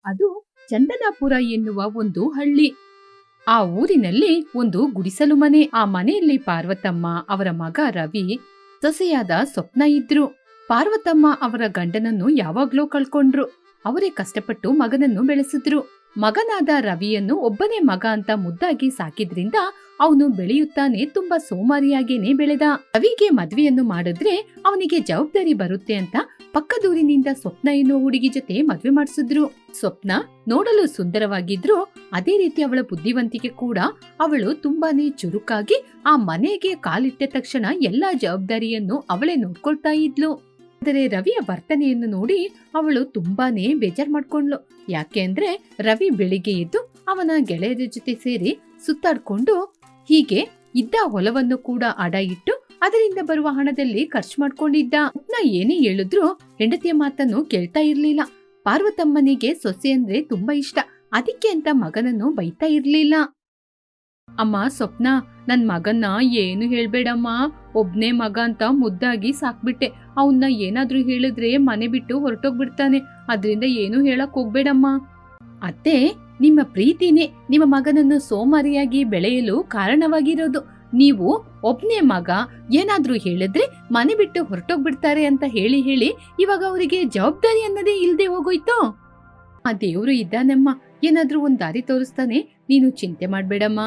ಅದು ಚಂದನಾಪುರ ಎನ್ನುವ ಒಂದು ಹಳ್ಳಿ. ಆ ಊರಿನಲ್ಲಿ ಒಂದು ಗುಡಿಸಲು ಮನೆ. ಆ ಮನೆಯಲ್ಲಿ ಪಾರ್ವತಮ್ಮ, ಅವರ ಮಗ ರವಿ, ಸೊಸೆಯಾದ ಸ್ವಪ್ನ ಇದ್ರು. ಪಾರ್ವತಮ್ಮ ಅವರ ಗಂಡನನ್ನು ಯಾವಾಗ್ಲೂ ಕಳ್ಕೊಂಡ್ರು. ಅವರೇ ಕಷ್ಟಪಟ್ಟು ಮಗನನ್ನು ಬೆಳೆಸಿದ್ರು. ಮಗನಾದ ರವಿಯನ್ನು ಒಬ್ಬನೇ ಮಗ ಅಂತ ಮುದ್ದಾಗಿ ಸಾಕಿದ್ರಿಂದ ಅವನು ಬೆಳೆಯುತ್ತಾನೆ ತುಂಬಾ ಸೋಮಾರಿಯಾಗೇನೆ ಬೆಳೆದ. ರವಿಗೆ ಮದ್ವೆಯನ್ನು ಮಾಡಿದ್ರೆ ಅವನಿಗೆ ಜವಾಬ್ದಾರಿ ಬರುತ್ತೆ ಅಂತ ಪಕ್ಕದೂರಿನಿಂದ ಸ್ವಪ್ನ ಎನ್ನುವ ಹುಡುಗಿ ಜೊತೆ ಮದ್ವೆ ಮಾಡಿಸಿದ್ರು. ಸ್ವಪ್ನ ನೋಡಲು ಸುಂದರವಾಗಿದ್ರು, ಅದೇ ರೀತಿ ಅವಳ ಬುದ್ಧಿವಂತಿಕೆ ಕೂಡ. ಅವಳು ತುಂಬಾನೇ ಚುರುಕಾಗಿ ಆ ಮನೆಗೆ ಕಾಲಿಟ್ಟ ತಕ್ಷಣ ಎಲ್ಲಾ ಜವಾಬ್ದಾರಿಯನ್ನು ಅವಳೇ ನೋಡ್ಕೊಳ್ತಾ ಇದ್ಲು. ಆದರೆ ರವಿಯ ವರ್ತನೆಯನ್ನು ನೋಡಿ ಅವಳು ತುಂಬಾನೇ ಬೇಜಾರ್ ಮಾಡ್ಕೊಂಡ್ಲು. ಯಾಕೆ ಅಂದ್ರೆ ರವಿ ಬೆಳಿಗ್ಗೆ ಎದ್ದು ಅವನ ಗೆಳೆಯರ ಜೊತೆ ಸೇರಿ ಸುತ್ತಾಡ್ಕೊಂಡು ಹೀಗೆ ಇದ್ದ ಹೊಲವನ್ನು ಕೂಡ ಅಡ ಇಟ್ಟು ಅದರಿಂದ ಬರುವ ಹಣದಲ್ಲಿ ಖರ್ಚು ಮಾಡ್ಕೊಂಡಿದ್ದ. ಏನೇ ಹೇಳಿದ್ರು ಹೆಂಡತಿಯ ಮಾತನ್ನು ಕೇಳ್ತಾ ಇರ್ಲಿಲ್ಲ. ಪಾರ್ವತಮ್ಮನಿಗೆ ಸೊಸೆ ಅಂದ್ರೆ ತುಂಬಾ ಇಷ್ಟ, ಅದಕ್ಕೆ ಅಂತ ಮಗನನ್ನು ಬೈತಾ ಇರ್ಲಿಲ್ಲ. ಅಮ್ಮ ಸ್ವಪ್ನ, ನನ್ ಮಗನ್ನ ಏನು ಹೇಳ್ಬೇಡಮ್ಮ, ಒಬ್ನೇ ಮಗ ಅಂತ ಮುದ್ದಾಗಿ ಸಾಕ್ಬಿಟ್ಟೆ. ಅವನ್ನ ಏನಾದ್ರೂ ಹೇಳಿದ್ರೆ ಮನೆ ಬಿಟ್ಟು ಹೊರಟೋಗ್ಬಿಡ್ತಾನೆ, ಅದ್ರಿಂದ ಏನು ಹೇಳಕ್ ಹೋಗ್ಬೇಡಮ್ಮ. ಅತ್ತೆ, ನಿಮ್ಮ ಪ್ರೀತಿನೇ ನಿಮ್ಮ ಮಗನನ್ನು ಸೋಮಾರಿಯಾಗಿ ಬೆಳೆಯಲು ಕಾರಣವಾಗಿರೋದು. ನೀವು ಒಬ್ನೇ ಮಗ, ಏನಾದ್ರೂ ಹೇಳಿದ್ರೆ ಮನೆ ಬಿಟ್ಟು ಹೊರಟೋಗ್ಬಿಡ್ತಾರೆ ಅಂತ ಹೇಳಿ ಹೇಳಿ ಇವಾಗ ಅವರಿಗೆ ಜವಾಬ್ದಾರಿ ಅನ್ನೋದೇ ಇಲ್ದೆ ಹೋಗೋಯ್ತು. ಆ ದೇವ್ರು ಇದ್ದಾನಮ್ಮ, ಏನಾದ್ರೂ ಒಂದ್ ದಾರಿ ತೋರಿಸ್ತಾನೆ, ನೀನು ಚಿಂತೆ ಮಾಡ್ಬೇಡಮ್ಮ.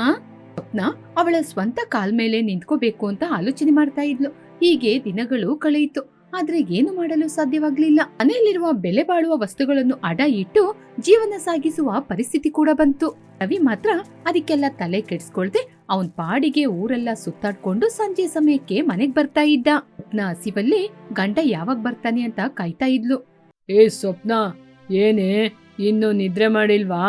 ಸ್ವಪ್ನ ಅವಳ ಸ್ವಂತ ಕಾಲ್ ಮೇಲೆ ನಿಂತ್ಕೋಬೇಕು ಅಂತ ಆಲೋಚನೆ ಮಾಡ್ತಾ ಇದ್ಲು. ಹೀಗೆ ದಿನಗಳು ಕಳೆಯಿತು. ಆದ್ರೆ ಏನು ಮಾಡಲು ಸಾಧ್ಯವಾಗ್ಲಿಲ್ಲ. ಮನೆಯಲ್ಲಿರುವ ಬೆಲೆ ಬಾಳುವ ವಸ್ತುಗಳನ್ನು ಅಡ ಇಟ್ಟು ಜೀವನ ಸಾಗಿಸುವ ಪರಿಸ್ಥಿತಿ ಕೂಡ ಬಂತು. ರವಿ ಮಾತ್ರ ಅದಕ್ಕೆಲ್ಲ ತಲೆ ಕೆಡಿಸ್ಕೊಳ್ದೆ ಅವನ್ ಪಾಡಿಗೆ ಊರೆಲ್ಲ ಸುತ್ತಾಡ್ಕೊಂಡು ಸಂಜೆ ಸಮಯಕ್ಕೆ ಮನೆಗ್ ಬರ್ತಾ ಇದ್ದ. ಸ್ವಪ್ನ ಹಸಿವಲ್ಲಿ ಗಂಡ ಯಾವಾಗ ಬರ್ತಾನೆ ಅಂತ ಕಾಯ್ತಾ ಇದ್ಲು. ಏ ಸ್ವಪ್ನ, ಏನೇ ಇನ್ನು ನಿದ್ರೆ ಮಾಡಿಲ್ವಾ?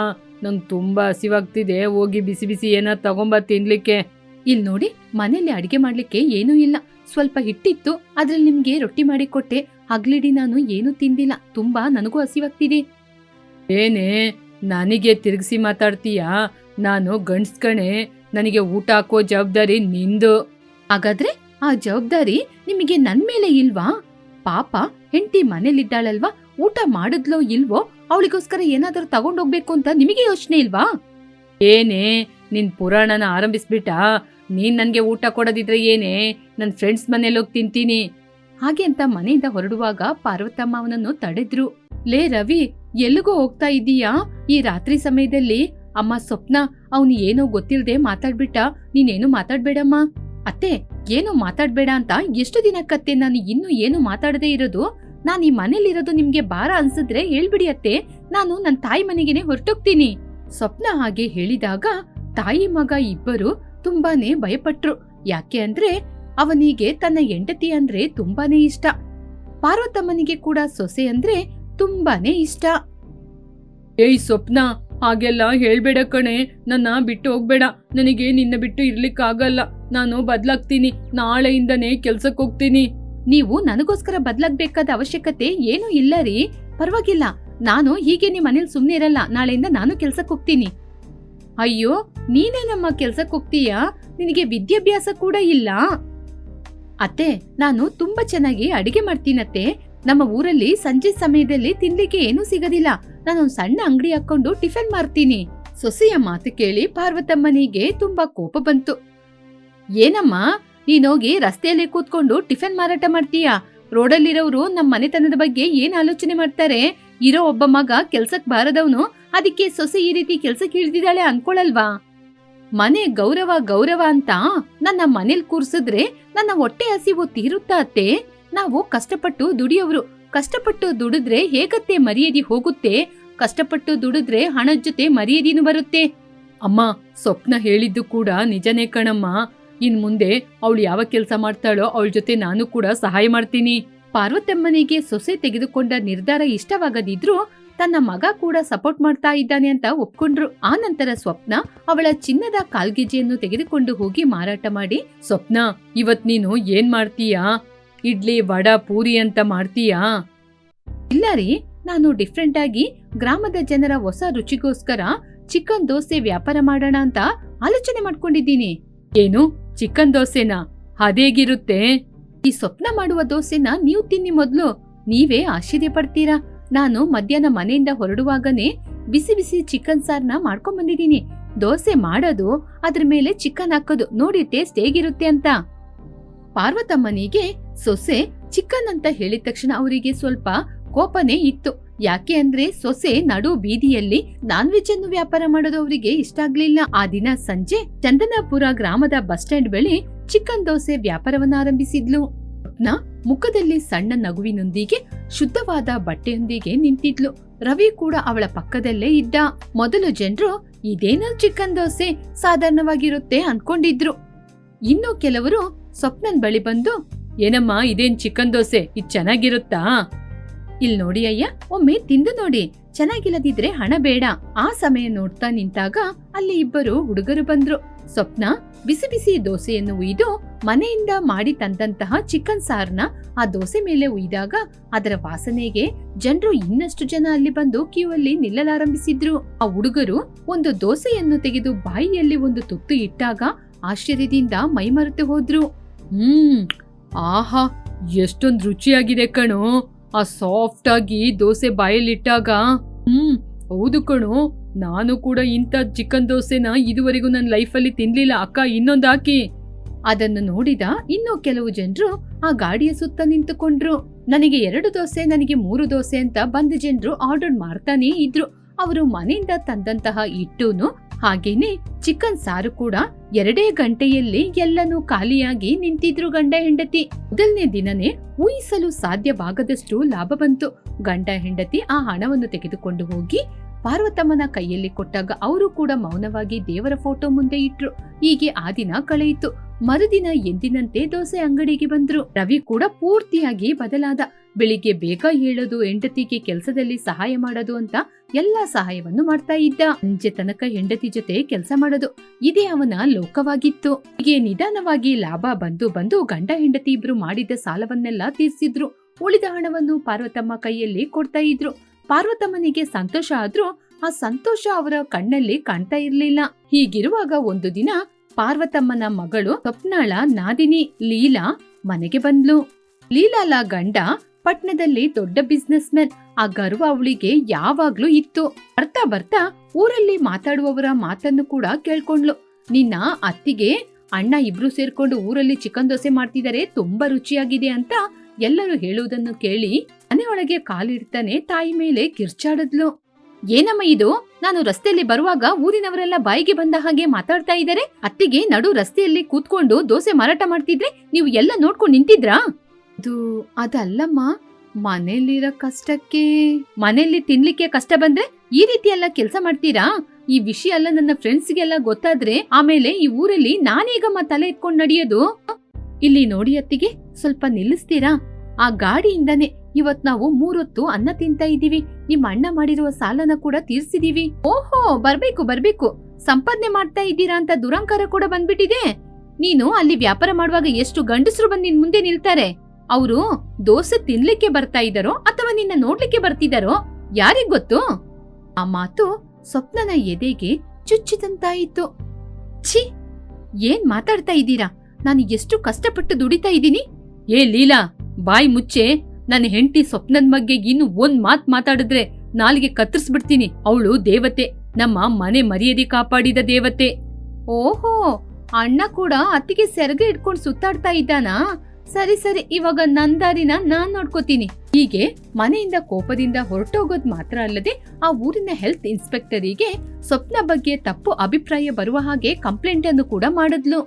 ನಂಗೆ ತುಂಬಾ ಹಸಿವಾಗ್ತಿದೆ, ಹೋಗಿ ಬಿಸಿ ಬಿಸಿ ಏನಾದ್ ತಗೊಂಬ ತಿನ್ಲಿಕ್ಕೆ. ಇಲ್ ನೋಡಿ, ಮನೇಲಿ ಅಡಿಗೆ ಮಾಡ್ಲಿಕ್ಕೆ ಏನೂ ಇಲ್ಲ. ಸ್ವಲ್ಪ ಹಿಟ್ಟಿತ್ತು, ಅದ್ರಲ್ಲಿ ನಿಮ್ಗೆ ರೊಟ್ಟಿ ಮಾಡಿ ಕೊಟ್ಟೆ. ಹಗ್ಲಿಡಿ ನಾನು ಏನು ತಿಂದಿಲ್ಲ, ತುಂಬಾ ನನಗೂ ಹಸಿವಾಗ್ತಿದೆ. ಏನೇ ನನಗೆ ತಿರುಗಿಸಿ ಮಾತಾಡ್ತೀಯಾ? ನಾನು ಗಂಡ್ಸ್ಕಣೆ, ನನಗೆ ಊಟ ಹಾಕೋ ಜವಾಬ್ದಾರಿ ನಿಂದು. ಹಾಗಾದ್ರೆ ಆ ಜವಾಬ್ದಾರಿ ನಿಮಗೆ ನನ್ ಮೇಲೆ ಇಲ್ವಾ? ಪಾಪ ಹೆಂಡತಿ ಮನೇಲಿದ್ದಾಳಲ್ವಾ, ಊಟ ಮಾಡಿದ್ಲೋ ಇಲ್ವೋ, ಅವಳಿಗೋಸ್ಕರ ಏನಾದ್ರೂ ತಗೊಂಡೋಗ್ಬೇಕು ಅಂತ ನಿಮಗೆ ಯೋಚನೆ ಇಲ್ವಾ? ಏನೇ ನಿನ್ ಪುರಾಣನ ಆರಂಭಿಸ್ಬಿಟ್ಟ? ನೀನ್ ನನ್ಗೆ ಊಟ ಕೊಡೋದಿದ್ರೆ ಏನೇ, ನನ್ ಫ್ರೆಂಡ್ಸ್ ಮನೇಲಿ ಹೋಗಿ ತಿಂತೀನಿ. ಹಾಗೆ ಅಂತ ಮನೆಯಿಂದ ಹೊರಡುವಾಗ ಪಾರ್ವತಮ್ಮ ಅವನನ್ನು ತಡೆದ್ರು. ಲೇ ರವಿ, ಎಲ್ಲಿಗೋ ಹೋಗ್ತಾ ಇದ್ದೀಯಾ ಈ ರಾತ್ರಿ ಸಮಯದಲ್ಲಿ? ಅಮ್ಮ ಸ್ವಪ್ನ, ಅವನು ಏನೋ ಗೊತ್ತಿಲ್ದೆ ಮಾತಾಡ್ಬಿಟ್ಟ, ನೀನೇನು ಮಾತಾಡ್ಬೇಡಮ್ಮ. ಅತ್ತೆ, ಏನು ಮಾತಾಡ್ಬೇಡ ಅಂತ ಎಷ್ಟು ದಿನಕ್ಕತ್ತೆ ನಾನು ಇನ್ನು ಏನು ಮಾತಾಡದೇ ಇರೋದು? ನಾನ್ ಈ ಮನೇಲಿರೋದು ನಿಮ್ಗೆ ಭಾರ ಅನ್ಸಿದ್ರೆ ಹೇಳ್ಬಿಡಿ ಅತ್ತೆ, ನಾನು ನನ್ ತಾಯಿ ಮನೆಗೇನೆ ಹೊರಟೋಗ್ತೀನಿ. ಸ್ವಪ್ನ ಹಾಗೆ ಹೇಳಿದಾಗ ತಾಯಿ ಮಗ ಇಬ್ಬರು ತುಂಬಾನೇ ಭಯಪಟ್ರು. ಯಾಕೆ ಅಂದ್ರೆ ಅವನಿಗೆ ತನ್ನ ಹೆಂಡತಿ ಅಂದ್ರೆ ತುಂಬಾನೇ ಇಷ್ಟ. ಪಾರ್ವತಮ್ಮನಿಗೆ ಕೂಡ ಸೊಸೆ ಅಂದ್ರೆ ತುಂಬಾನೇ ಇಷ್ಟ. ಏಯ್ ಸ್ವಪ್ನ, ಹಾಗೆಲ್ಲ ಹೇಳ್ಬೇಡ ಕಣೆ, ನನ್ನ ಬಿಟ್ಟು ಹೋಗ್ಬೇಡ. ನನಗೆ ನಿನ್ನ ಬಿಟ್ಟು ಇರ್ಲಿಕ್ಕಾಗಲ್ಲ, ನಾನು ಬದ್ಲಾಗ್ತೀನಿ. ನಾಳೆಯಿಂದನೇ ಕೆಲ್ಸಕ್ಕೆ ಹೋಗ್ತೀನಿ. ನೀವು ನನಗೋಸ್ಕರ ಬದ್ಲಾಗ್ಬೇಕಾದ ಅವಶ್ಯಕತೆ ಏನೂ ಇಲ್ಲ ರೀ, ಪರವಾಗಿಲ್ಲ. ನಾನು ಹೀಗೆ ನಿಮ್ ಮನೇಲಿ ಸುಮ್ನೆ ಇರಲ್ಲ, ನಾಳೆಯಿಂದ ನಾನು ಕೆಲ್ಸಕ್ಕೆ ಹೋಗ್ತೀನಿ. ಅಯ್ಯೋ, ನೀನೇ ನಮ್ಮ ಕೆಲ್ಸಕ್ಕೆ ಹೋಗ್ತೀಯಾ? ನಿನಗೆ ವಿದ್ಯಾಭ್ಯಾಸ ಕೂಡ ಇಲ್ಲ. ಅತ್ತೆ, ನಾನು ತುಂಬಾ ಚೆನ್ನಾಗಿ ಅಡಿಗೆ ಮಾಡ್ತೀನತ್ತೆ. ನಮ್ಮ ಊರಲ್ಲಿ ಸಂಜೆ ಸಮಯದಲ್ಲಿ ತಿನ್ಲಿಕ್ಕೆ ಏನೂ ಸಿಗೋದಿಲ್ಲ. ನಾನೊಂದ್ ಸಣ್ಣ ಅಂಗಡಿ ಹಾಕೊಂಡು ಟಿಫಿನ್ ಮಾರ್ತೀನಿ. ಸೊಸೆಯ ಮಾತು ಕೇಳಿ ಪಾರ್ವತಮ್ಮನಿಗೆ ತುಂಬಾ ಕೋಪ ಬಂತು. ಏನಮ್ಮ, ನೀನೋಗಿ ರಸ್ತೆಯಲ್ಲಿ ಕೂತ್ಕೊಂಡು ಟಿಫಿನ್ ಮಾರಾಟ ಮಾಡ್ತೀಯಾ? ರೋಡಲ್ಲಿರೋರು ನಮ್ಮ ಮನೆತನದ ಬಗ್ಗೆ ಏನ್ ಆಲೋಚನೆ ಮಾಡ್ತಾರೆ? ಇರೋ ಒಬ್ಬ ಮಗ ಕೆಲ್ಸಕ್ ಬಾರದವನು, ಅದಕ್ಕೆ ಸೊಸೆ ಈ ರೀತಿ ಕೆಲ್ಸಕ್ಕೆ ಇಳಿದಿದ್ದಾಳೆ ಅನ್ಕೊಳಲ್ವಾ? ಮನೆ ಗೌರವ ಗೌರವ ಅಂತ ನನ್ನ ಮನೇಲಿ ಕೂರ್ಸಿದ್ರೆ ನನ್ನ ಹೊಟ್ಟೆ ಹಸಿವು ತೀರುತ್ತಾ ಅತ್ತೆ? ನಾವು ಕಷ್ಟಪಟ್ಟು ದುಡಿಯೋರು, ಕಷ್ಟಪಟ್ಟು ದುಡಿದ್ರೆ ಹೇಗತ್ತೆ ಮರ್ಯಾದೆ ಹೋಗುತ್ತೆ? ಕಷ್ಟಪಟ್ಟು ದುಡಿದ್ರೆ ಹಣದ ಜೊತೆ ಮರ್ಯಾದೆನೂ ಬರುತ್ತೆ. ಅಮ್ಮ, ಸ್ವಪ್ನ ಹೇಳಿದ್ದು ಕೂಡ ನಿಜನೇ ಕಣಮ್ಮ. ಇನ್ ಮುಂದೆ ಅವಳು ಯಾವ ಕೆಲಸ ಮಾಡ್ತಾಳೋ ಅವಳ ಜೊತೆ ನಾನು ಕೂಡ ಸಹಾಯ ಮಾಡ್ತೀನಿ. ಪಾರ್ವತಮ್ಮನಿಗೆ ಸೊಸೆ ತೆಗೆದುಕೊಂಡ ನಿರ್ಧಾರ ಇಷ್ಟವಾಗದಿದ್ರು ತನ್ನ ಮಗ ಕೂಡ ಸಪೋರ್ಟ್ ಮಾಡ್ತಾ ಇದ್ದಾನೆ ಅಂತ ಒಪ್ಕೊಂಡ್ರು. ಆ ನಂತರ ಸ್ವಪ್ನ ಅವಳ ಚಿನ್ನದ ಕಾಲ್ಗೆಜೆಯನ್ನು ತೆಗೆದುಕೊಂಡು ಹೋಗಿ ಮಾರಾಟ ಮಾಡಿ, ಸ್ವಪ್ನ, ಇವತ್ ನೀನು ಏನ್ ಮಾಡ್ತೀಯಾ? ಇಡ್ಲಿ, ವಡ, ಪೂರಿ ಅಂತ ಮಾಡ್ತೀಯಾ? ಇಲ್ಲ ರೀ, ನಾನು ಡಿಫ್ರೆಂಟ್ ಆಗಿ ಗ್ರಾಮದ ಜನರ ಹೊಸ ರುಚಿಗೋಸ್ಕರ ಚಿಕನ್ ದೋಸೆ ವ್ಯಾಪಾರ ಮಾಡೋಣ ಅಂತ ಆಲೋಚನೆ ಮಾಡ್ಕೊಂಡಿದ್ದೀನಿ. ಏನು, ಚಿಕನ್ ದೋಸೆನಾ? ಅದೇಗಿರುತ್ತೆ? ಈ ಸ್ವಪ್ನ ಮಾಡುವ ದೋಸೆನ ನೀವು ತಿನ್ನಿ ಮೊದ್ಲು, ನೀವೇ ಆಶ್ಚರ್ಯ ಪಡ್ತೀರಾ. ನಾನು ಮಧ್ಯಾಹ್ನ ಮನೆಯಿಂದ ಹೊರಡುವಾಗನೇ ಬಿಸಿ ಬಿಸಿ ಚಿಕನ್ ಸಾರ್ನ ಮಾಡ್ಕೊಂಡ್ ಬಂದಿದೀನಿ. ದೋಸೆ ಮಾಡೋದು, ಅದ್ರ ಮೇಲೆ ಚಿಕನ್ ಹಾಕೋದು, ನೋಡಿ ಟೇಸ್ಟ್ ಹೇಗಿರುತ್ತೆ ಅಂತ. ಪಾರ್ವತಮ್ಮನಿಗೆ ಸೊಸೆ ಚಿಕನ್ ಅಂತ ಹೇಳಿದ ತಕ್ಷಣ ಅವರಿಗೆ ಸ್ವಲ್ಪ ಕೋಪನೇ ಇತ್ತು. ಯಾಕೆ ಅಂದ್ರೆ ಸೊಸೆ ನಡು ಬೀದಿಯಲ್ಲಿ ನಾನ್ ವೆಜ್ ಅನ್ನು ವ್ಯಾಪಾರ ಮಾಡೋದು ಅವರಿಗೆ ಇಷ್ಟ ಆಗ್ಲಿಲ್ಲ. ಆ ದಿನ ಸಂಜೆ ಚಂದನಾಪುರ ಗ್ರಾಮದ ಬಸ್ ಸ್ಟ್ಯಾಂಡ್ ಬಳಿ ಚಿಕನ್ ದೋಸೆ ವ್ಯಾಪಾರವನ್ನ ಆರಂಭಿಸಿದ್ಲು. ಸ್ವಪ್ನ ಮುಖದಲ್ಲಿ ಸಣ್ಣ ನಗುವಿನೊಂದಿಗೆ ಶುದ್ಧವಾದ ಬಟ್ಟೆಯೊಂದಿಗೆ ನಿಂತಿದ್ಲು. ರವಿ ಕೂಡ ಅವಳ ಪಕ್ಕದಲ್ಲೇ ಇದ್ದ. ಮೊದಲು ಜನರು ಇದೇನೋ ಚಿಕನ್ ದೋಸೆ ಸಾಧಾರಣವಾಗಿರುತ್ತೆ ಅನ್ಕೊಂಡಿದ್ರು. ಇನ್ನು ಕೆಲವರು ಸ್ವಪ್ನನ್ ಬಳಿ ಬಂದು, ಏನಮ್ಮ ಇದೇನ್ ಚಿಕನ್ ದೋಸೆ, ಇದ್ ಚೆನ್ನಾಗಿರುತ್ತಾ? ಇಲ್ ನೋಡಿ ಅಯ್ಯ, ಒಮ್ಮೆ ತಿಂದು ನೋಡಿ, ಚೆನ್ನಾಗಿಲ್ಲದಿದ್ರೆ ಹಣ ಬೇಡ. ಆ ಸಮಯ ನೋಡ್ತಾ ನಿಂತಾಗ ಅಲ್ಲಿ ಇಬ್ಬರು ಹುಡುಗರು ಬಂದ್ರು. ಸ್ವಪ್ನ ಬಿಸಿ ಬಿಸಿ ದೋಸೆಯನ್ನು ಉಯ್ದು ಮನೆಯಿಂದ ಮಾಡಿ ತಂದಂತಹ ಚಿಕನ್ ಸಾರ್ನ ಆ ದೋಸೆ ಮೇಲೆ ಉಯ್ದಾಗ ಅದರ ವಾಸನೆಗೆ ಜನರು ಇನ್ನಷ್ಟು ಜನ ಅಲ್ಲಿ ಬಂದು ಕ್ಯೂ ಅಲ್ಲಿ ನಿಲ್ಲಲಾರಂಭಿಸಿದ್ರು. ಆ ಹುಡುಗರು ಒಂದು ದೋಸೆಯನ್ನು ತೆಗೆದು ಬಾಯಿಯಲ್ಲಿ ಒಂದು ತುತ್ತು ಇಟ್ಟಾಗ ಆಶ್ಚರ್ಯದಿಂದ ಮೈಮರೆತು ಹೋದ್ರು. ಆಹಾ, ಎಷ್ಟೊಂದ್ ರುಚಿಯಾಗಿದೆ ಕಣೋ. ಆ ಸಾಫ್ಟ್ ಆಗಿ ದೋಸೆ ಬಾಯಲ್ಲಿಟ್ಟಾಗ. ಹೌದು ಕಣೋ, ನಾನು ಕೂಡ ಇಂಥ ಚಿಕನ್ ದೋಸೆನ ಇದುವರೆಗೂ ನನ್ನ ಲೈಫಲ್ಲಿ ತಿನ್ಲಿಲ್ಲ ಅಕ್ಕ, ಇನ್ನೊಂದು ಹಾಕಿ. ಅದನ್ನು ನೋಡಿದ ಇನ್ನು ಕೆಲವು ಜನರು ಆ ಗಾಡಿಯ ಸುತ್ತ ನಿಂತುಕೊಂಡ್ರು. ನನಗೆ 2 ದೋಸೆ, ನನಗೆ 3 ದೋಸೆ ಅಂತ ಬಂದ ಜನರು ಆರ್ಡರ್ ಮಾಡ್ತಾನೆ ಇದ್ರು. ಅವರು ಮನೆಯಿಂದ ತಂದಂತಹ ಹಿಟ್ಟೂನು ಹಾಗೇನೆ ಚಿಕನ್ ಸಾರು ಕೂಡ 2 ಗಂಟೆಯಲ್ಲಿ ಎಲ್ಲನೂ ಖಾಲಿಯಾಗಿ ನಿಂತಿದ್ರು ಗಂಡ ಹೆಂಡತಿ. ಮೊದಲನೇ ದಿನನೇ ಊಹಿಸಲು ಸಾಧ್ಯವಾಗದಷ್ಟು ಲಾಭ ಬಂತು. ಗಂಡ ಹೆಂಡತಿ ಆ ಹಣವನ್ನು ತೆಗೆದುಕೊಂಡು ಹೋಗಿ ಪಾರ್ವತಮ್ಮನ ಕೈಯಲ್ಲಿ ಕೊಟ್ಟಾಗ ಅವರು ಕೂಡ ಮೌನವಾಗಿ ದೇವರ ಫೋಟೋ ಮುಂದೆ ಇಟ್ರು. ಹೀಗೆ ಆ ದಿನ ಕಳೆಯಿತು. ಮರುದಿನ ಎಂದಿನಂತೆ ದೋಸೆ ಅಂಗಡಿಗೆ ಬಂದ್ರು. ರವಿ ಕೂಡ ಪೂರ್ತಿಯಾಗಿ ಬದಲಾದ. ಬೆಳಿಗ್ಗೆ ಬೇಗ ಹೇಳೋದು, ಹೆಂಡತಿಗೆ ಕೆಲಸದಲ್ಲಿ ಸಹಾಯ ಮಾಡೋದು ಅಂತ ಎಲ್ಲಾ ಸಹಾಯವನ್ನು ಮಾಡ್ತಾ ಇದ್ದ. ಸಂಜೆ ತನಕ ಹೆಂಡತಿ ಜೊತೆ ಕೆಲಸ ಮಾಡೋದು, ಇದೇ ಅವನ ಲೋಕವಾಗಿತ್ತು. ಹೀಗೆ ನಿಧಾನವಾಗಿ ಲಾಭ ಬಂದು ಗಂಡ ಹೆಂಡತಿ ಇಬ್ರು ಮಾಡಿದ್ದ ಸಾಲವನ್ನೆಲ್ಲ ತೀರ್ಸಿದ್ರು. ಉಳಿದ ಹಣವನ್ನು ಪಾರ್ವತಮ್ಮ ಕೈಯಲ್ಲಿ ಕೊಡ್ತಾ ಇದ್ರು. ಪಾರ್ವತಮ್ಮನಿಗೆ ಸಂತೋಷ ಆದ್ರೂ ಆ ಸಂತೋಷ ಅವರ ಕಣ್ಣಲ್ಲಿ ಕಾಣ್ತಾ ಇರ್ಲಿಲ್ಲ. ಹೀಗಿರುವಾಗ ಒಂದು ದಿನ ಪಾರ್ವತಮ್ಮನ ಮಗಳು ಸ್ವಪ್ನಾಳ ನಾದಿನಿ ಲೀಲಾ ಮನೆಗೆ ಬಂದ್ಲು. ಲೀಲಾಲ ಗಂಡ ಪಟ್ನದಲ್ಲಿ ದೊಡ್ಡ ಬಿಸ್ನೆಸ್ ಮ್ಯಾನ್. ಆ ಗರ್ವ ಅವಳಿಗೆ ಯಾವಾಗ್ಲೂ ಇತ್ತು. ಬರ್ತಾ ಬರ್ತಾ ಊರಲ್ಲಿ ಮಾತಾಡುವವರ ಮಾತನ್ನು ಕೂಡ ಕೇಳ್ಕೊಂಡ್ಲು. ನಿನ್ನ ಅತ್ತಿಗೆ ಅಣ್ಣ ಇಬ್ರು ಸೇರ್ಕೊಂಡು ಊರಲ್ಲಿ ಚಿಕನ್ ದೋಸೆ ಮಾಡ್ತಿದ್ದಾರೆ, ತುಂಬಾ ರುಚಿಯಾಗಿದೆ ಅಂತ ಎಲ್ಲರೂ ಹೇಳುವುದನ್ನು ಕೇಳಿ ಮನೆಯೊಳಗೆ ಕಾಲಿಡ್ತಾನೆ ತಾಯಿ ಮೇಲೆ ಕಿರ್ಚಾಡಿದ್ಲು. ಏನಮ್ಮ ಇದು? ನಾನು ರಸ್ತೆಯಲ್ಲಿ ಬರುವಾಗ ಊರಿನವರೆಲ್ಲ ಬಾಯಿಗೆ ಬಂದ ಹಾಗೆ ಮಾತಾಡ್ತಾ ಇದ್ದಾರೆ. ಅತ್ತಿಗೆ ನಡು ರಸ್ತೆಯಲ್ಲಿ ಕೂತ್ಕೊಂಡು ದೋಸೆ ಮಾರಾಟ ಮಾಡ್ತಿದ್ರೆ ನೀವು ಎಲ್ಲ ನೋಡ್ಕೊಂಡು ನಿಂತಿದ್ರಾ? ಅದಲ್ಲಮ್ಮ, ಮನೇಲಿರೋ ಕಷ್ಟಕ್ಕೆ, ಮನೆಯಲ್ಲಿ ತಿನ್ಲಿಕ್ಕೆ ಕಷ್ಟ ಬಂದ್ರೆ ಈ ರೀತಿ ಎಲ್ಲ ಕೆಲಸ ಮಾಡ್ತೀರಾ? ಈ ವಿಷಯ ಎಲ್ಲ ನನ್ನ ಫ್ರೆಂಡ್ಸ್ಗೆಲ್ಲ ಗೊತ್ತಾದ್ರೆ ಆಮೇಲೆ ಈ ಊರಲ್ಲಿ ನಾನೀಗಮ್ಮ ತಲೆ ಎತ್ಕೊಂಡು ನಡೆಯೋದು. ಇಲ್ಲಿ ನೋಡಿ ಅತ್ತಿಗೆ, ಸ್ವಲ್ಪ ನಿಲ್ಲಿಸ್ತೀರಾ? ಆ ಗಾಡಿಯಿಂದಾನೆ ಇವತ್ ನಾವು 3 ಹೊತ್ತು ಅನ್ನ ತಿಂತಾ ಇದೀವಿ. ನಿಮ್ಮ ಅಣ್ಣ ಮಾಡಿರುವ ಸಾಲನ ಕೂಡ ತೀರ್ಸಿದೀವಿ. ಓಹೋ, ಬರ್ಬೇಕು. ಸಂಪಾದನೆ ಮಾಡ್ತಾ ಇದ್ದೀರಾ ಅಂತ ದುರಂಕಾರ ಕೂಡ ಬಂದ್ಬಿಟ್ಟಿದೆ. ನೀನು ಅಲ್ಲಿ ವ್ಯಾಪಾರ ಮಾಡುವಾಗ ಎಷ್ಟು ಗಂಡಸರು ಬಂದ್ ನಿನ್ ಮುಂದೆ ನಿಲ್ತಾರೆ. ಅವರು ದೋಸೆ ತಿನ್ಲಿಕ್ಕೆ ಬರ್ತಾ ಇದ್ದಾರೋ ಅಥವಾ ನಿನ್ನ ನೋಡ್ಲಿಕ್ಕೆ ಬರ್ತಿದ್ದಾರೋ ಯಾರಿಗ್ ಗೊತ್ತು? ಆ ಮಾತು ಸ್ವಪ್ನನ ಎದೆಗೆ ಚುಚ್ಚಿದಂತಾಯಿತು. ಛೀ, ಏನ್ ಮಾತಾಡ್ತಾ ಇದ್ದೀರಾ? ನಾನು ಎಷ್ಟು ಕಷ್ಟಪಟ್ಟು ದುಡಿತಾ ಇದ್ದೀನಿ. ಏ ಲೀಲಾ, ಬಾಯಿ ಮುಚ್ಚೆ. ನನ್ನ ಹೆಂಡತಿ ಸ್ವಪ್ನದ ಬಗ್ಗೆ ಇನ್ನು ಒಂದ್ ಮಾತಾಡಿದ್ರೆ ನಾಲಿಗೆ ಕತ್ತರಿಸ್ಬಿಡ್ತೀನಿ. ಅವಳು ದೇವತೆ, ನಮ್ಮ ಮನೆ ಮರ್ಯಾದೆ ಕಾಪಾಡಿದ ದೇವತೆ. ಓಹೋ, ಅಣ್ಣ ಕೂಡ ಅತ್ತಿಗೆ ಸೆರಗೆ ಇಟ್ಕೊಂಡು ಸುತ್ತಾಡ್ತಾ ಇದ್ದಾನಾ? ಸರಿ, ಇವಾಗ ನಂದಾರಿನ ನಾನ್ ನೋಡ್ಕೋತೀನಿ. ಹೀಗೆ ಮನೆಯಿಂದ ಕೋಪದಿಂದ ಹೊರಟೋಗೋದ್ ಮಾತ್ರ ಅಲ್ಲದೆ ಆ ಊರಿನ ಹೆಲ್ತ್ ಇನ್ಸ್ಪೆಕ್ಟರಿಗೆ ಸ್ವಪ್ನ ಬಗ್ಗೆ ತಪ್ಪು ಅಭಿಪ್ರಾಯ ಬರುವ ಹಾಗೆ ಕಂಪ್ಲೇಂಟ್ ಅನ್ನು ಕೂಡ ಮಾಡಿದ್ಲು.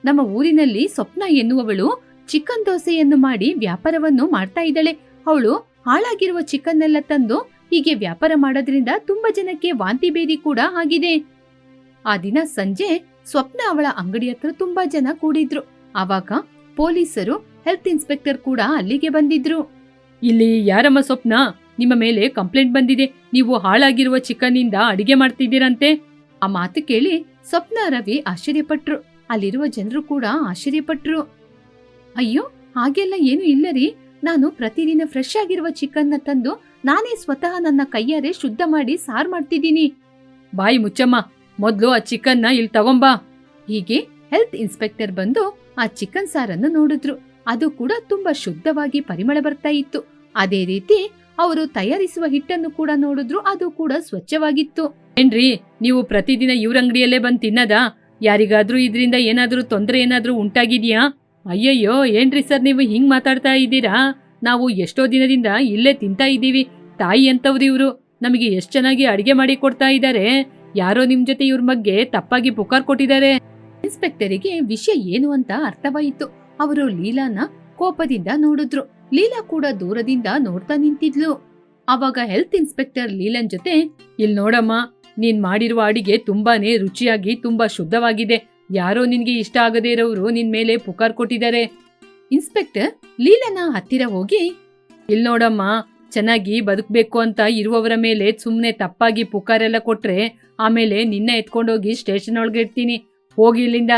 ನಮ್ಮ ಊರಿನಲ್ಲಿ ಸ್ವಪ್ನ ಎನ್ನುವವಳು ಚಿಕನ್ ದೋಸೆಯನ್ನು ಮಾಡಿ ವ್ಯಾಪಾರವನ್ನು ಮಾಡ್ತಾ ಇದ್ದಾಳೆ. ಅವಳು ಹಾಳಾಗಿರುವ ಚಿಕನ್ ಎಲ್ಲ ತಂದು ಹೀಗೆ ವ್ಯಾಪಾರ ಮಾಡೋದ್ರಿಂದ ತುಂಬಾ ಜನಕ್ಕೆ ವಾಂತಿ ಭೇದಿ ಕೂಡ ಆಗಿದೆ. ಆ ದಿನ ಸಂಜೆ ಸ್ವಪ್ನ ಅವಳ ಅಂಗಡಿ ಹತ್ರ ತುಂಬಾ ಜನ ಕೂಡಿದ್ರು. ಆವಾಗ ಪೊಲೀಸರು, ಹೆಲ್ತ್ ಇನ್ಸ್ಪೆಕ್ಟರ್ ಕೂಡ ಅಲ್ಲಿಗೆ ಬಂದಿದ್ರು. ಇಲ್ಲಿ ಯಾರಮ್ಮ ಸ್ವಪ್ನ? ನಿಮ್ಮ ಮೇಲೆ ಕಂಪ್ಲೇಂಟ್ ಬಂದಿದೆ. ನೀವು ಹಾಳಾಗಿರುವ ಚಿಕನ್ ಇಂದ ಅಡಿಗೆ ಮಾಡ್ತಿದ್ದೀರಂತೆ. ಆ ಮಾತು ಕೇಳಿ ಸ್ವಪ್ನ, ರವಿ ಆಶ್ಚರ್ಯಪಟ್ರು. ಅಲ್ಲಿರುವ ಜನರು ಕೂಡ ಆಶ್ಚರ್ಯಪಟ್ರು. ಅಯ್ಯೋ, ಹಾಗೆಲ್ಲ ಏನು ಇಲ್ಲ ರೀ. ನಾನು ಪ್ರತಿದಿನ ಫ್ರೆಶ್ ಆಗಿರುವ ಚಿಕನ್ನ ತಂದು ನಾನೇ ಸ್ವತಃ ನನ್ನ ಕೈಯಾರೆ ಶುದ್ಧ ಮಾಡಿ ಸಾರ್ ಮಾಡ್ತಿದ್ದೀನಿ. ಬಾಯಿ ಮುಚ್ಚಮ್ಮ, ಮೊದ್ಲು ಆ ಚಿಕನ್ನ ಇಲ್ಲಿ ತಗೊಂಬಾ. ಹೀಗೆ ಹೆಲ್ತ್ ಇನ್ಸ್ಪೆಕ್ಟರ್ ಬಂದು ಆ ಚಿಕನ್ ಸಾರನ್ನು ನೋಡಿದ್ರು. ಅದು ಕೂಡ ತುಂಬಾ ಶುದ್ಧವಾಗಿ ಪರಿಮಳ ಬರ್ತಾ ಇತ್ತು. ಅದೇ ರೀತಿ ಅವರು ತಯಾರಿಸುವ ಹಿಟ್ಟನ್ನು ಕೂಡ ನೋಡಿದ್ರು, ಅದು ಕೂಡ ಸ್ವಚ್ಛವಾಗಿತ್ತು. ಏನ್ರಿ, ನೀವು ಪ್ರತಿದಿನ ಇವ್ರ ಅಂಗಡಿಯಲ್ಲೇ ಬಂದು ತಿನ್ನದಾ? ಯಾರಿಗಾದ್ರೂ ಇದರಿಂದ ಏನಾದ್ರೂ ತೊಂದರೆ ಏನಾದ್ರೂ ಉಂಟಾಗಿದ್ಯಾ? ಅಯ್ಯಯ್ಯೋ, ಏನ್ರಿ ಸರ್ ನೀವು ಹಿಂಗ್ ಮಾತಾಡ್ತಾ ಇದ್ದೀರಾ? ನಾವು ಎಷ್ಟೋ ದಿನದಿಂದ ಇಲ್ಲೇ ತಿಂತಾ ಇದ್ದೀವಿ. ತಾಯಿ ಅಂತವ್ರು ಇವ್ರು, ನಮಗೆ ಎಷ್ಟ್ ಚೆನ್ನಾಗಿ ಅಡಿಗೆ ಮಾಡಿ ಕೊಡ್ತಾ ಇದ್ದಾರೆ. ಯಾರೋ ನಿಮ್ ಜೊತೆ ಇವ್ರ ಬಗ್ಗೆ ತಪ್ಪಾಗಿ ಪುಕಾರ್ ಕೊಟ್ಟಿದ್ದಾರೆ. ಇನ್ಸ್ಪೆಕ್ಟರಿಗೆ ವಿಷಯ ಏನು ಅಂತ ಅರ್ಥವಾಯಿತು. ಅವರು ಲೀಲಾನ ಕೋಪದಿಂದ ನೋಡಿದ್ರು. ಲೀಲಾ ಕೂಡ ದೂರದಿಂದ ನೋಡ್ತಾ ನಿಂತಿದ್ಲು. ಆವಾಗ ಹೆಲ್ತ್ ಇನ್ಸ್ಪೆಕ್ಟರ್ ಲೀಲನ್ ಜೊತೆ, ಇಲ್ ನೋಡಮ್ಮ, ನೀನ್ ಮಾಡಿರುವ ಅಡಿಗೆ ತುಂಬಾನೇ ರುಚಿಯಾಗಿ ತುಂಬಾ ಶುದ್ಧವಾಗಿದೆ. ಯಾರೋ ನಿನ್ಗೆ ಇಷ್ಟ ಆಗದೇ ಇರೋರು ನಿನ್ ಮೇಲೆ ಪುಕಾರ್ ಕೊಟ್ಟಿದ್ದಾರೆ. ಇನ್ಸ್ಪೆಕ್ಟರ್ ಲೀಲನ ಹತ್ತಿರ ಹೋಗಿ, ಇಲ್ ನೋಡಮ್ಮ, ಚೆನ್ನಾಗಿ ಬದುಕಬೇಕು ಅಂತ ಇರುವವರ ಮೇಲೆ ಸುಮ್ನೆ ತಪ್ಪಾಗಿ ಪುಕಾರೆಲ್ಲ ಕೊಟ್ರೆ ಆಮೇಲೆ ನಿನ್ನ ಎತ್ಕೊಂಡೋಗಿ ಸ್ಟೇಷನ್ ಒಳಗೆ ಇಡ್ತೀನಿ. ಹೋಗಿ ಇಲ್ಲಿಂದ.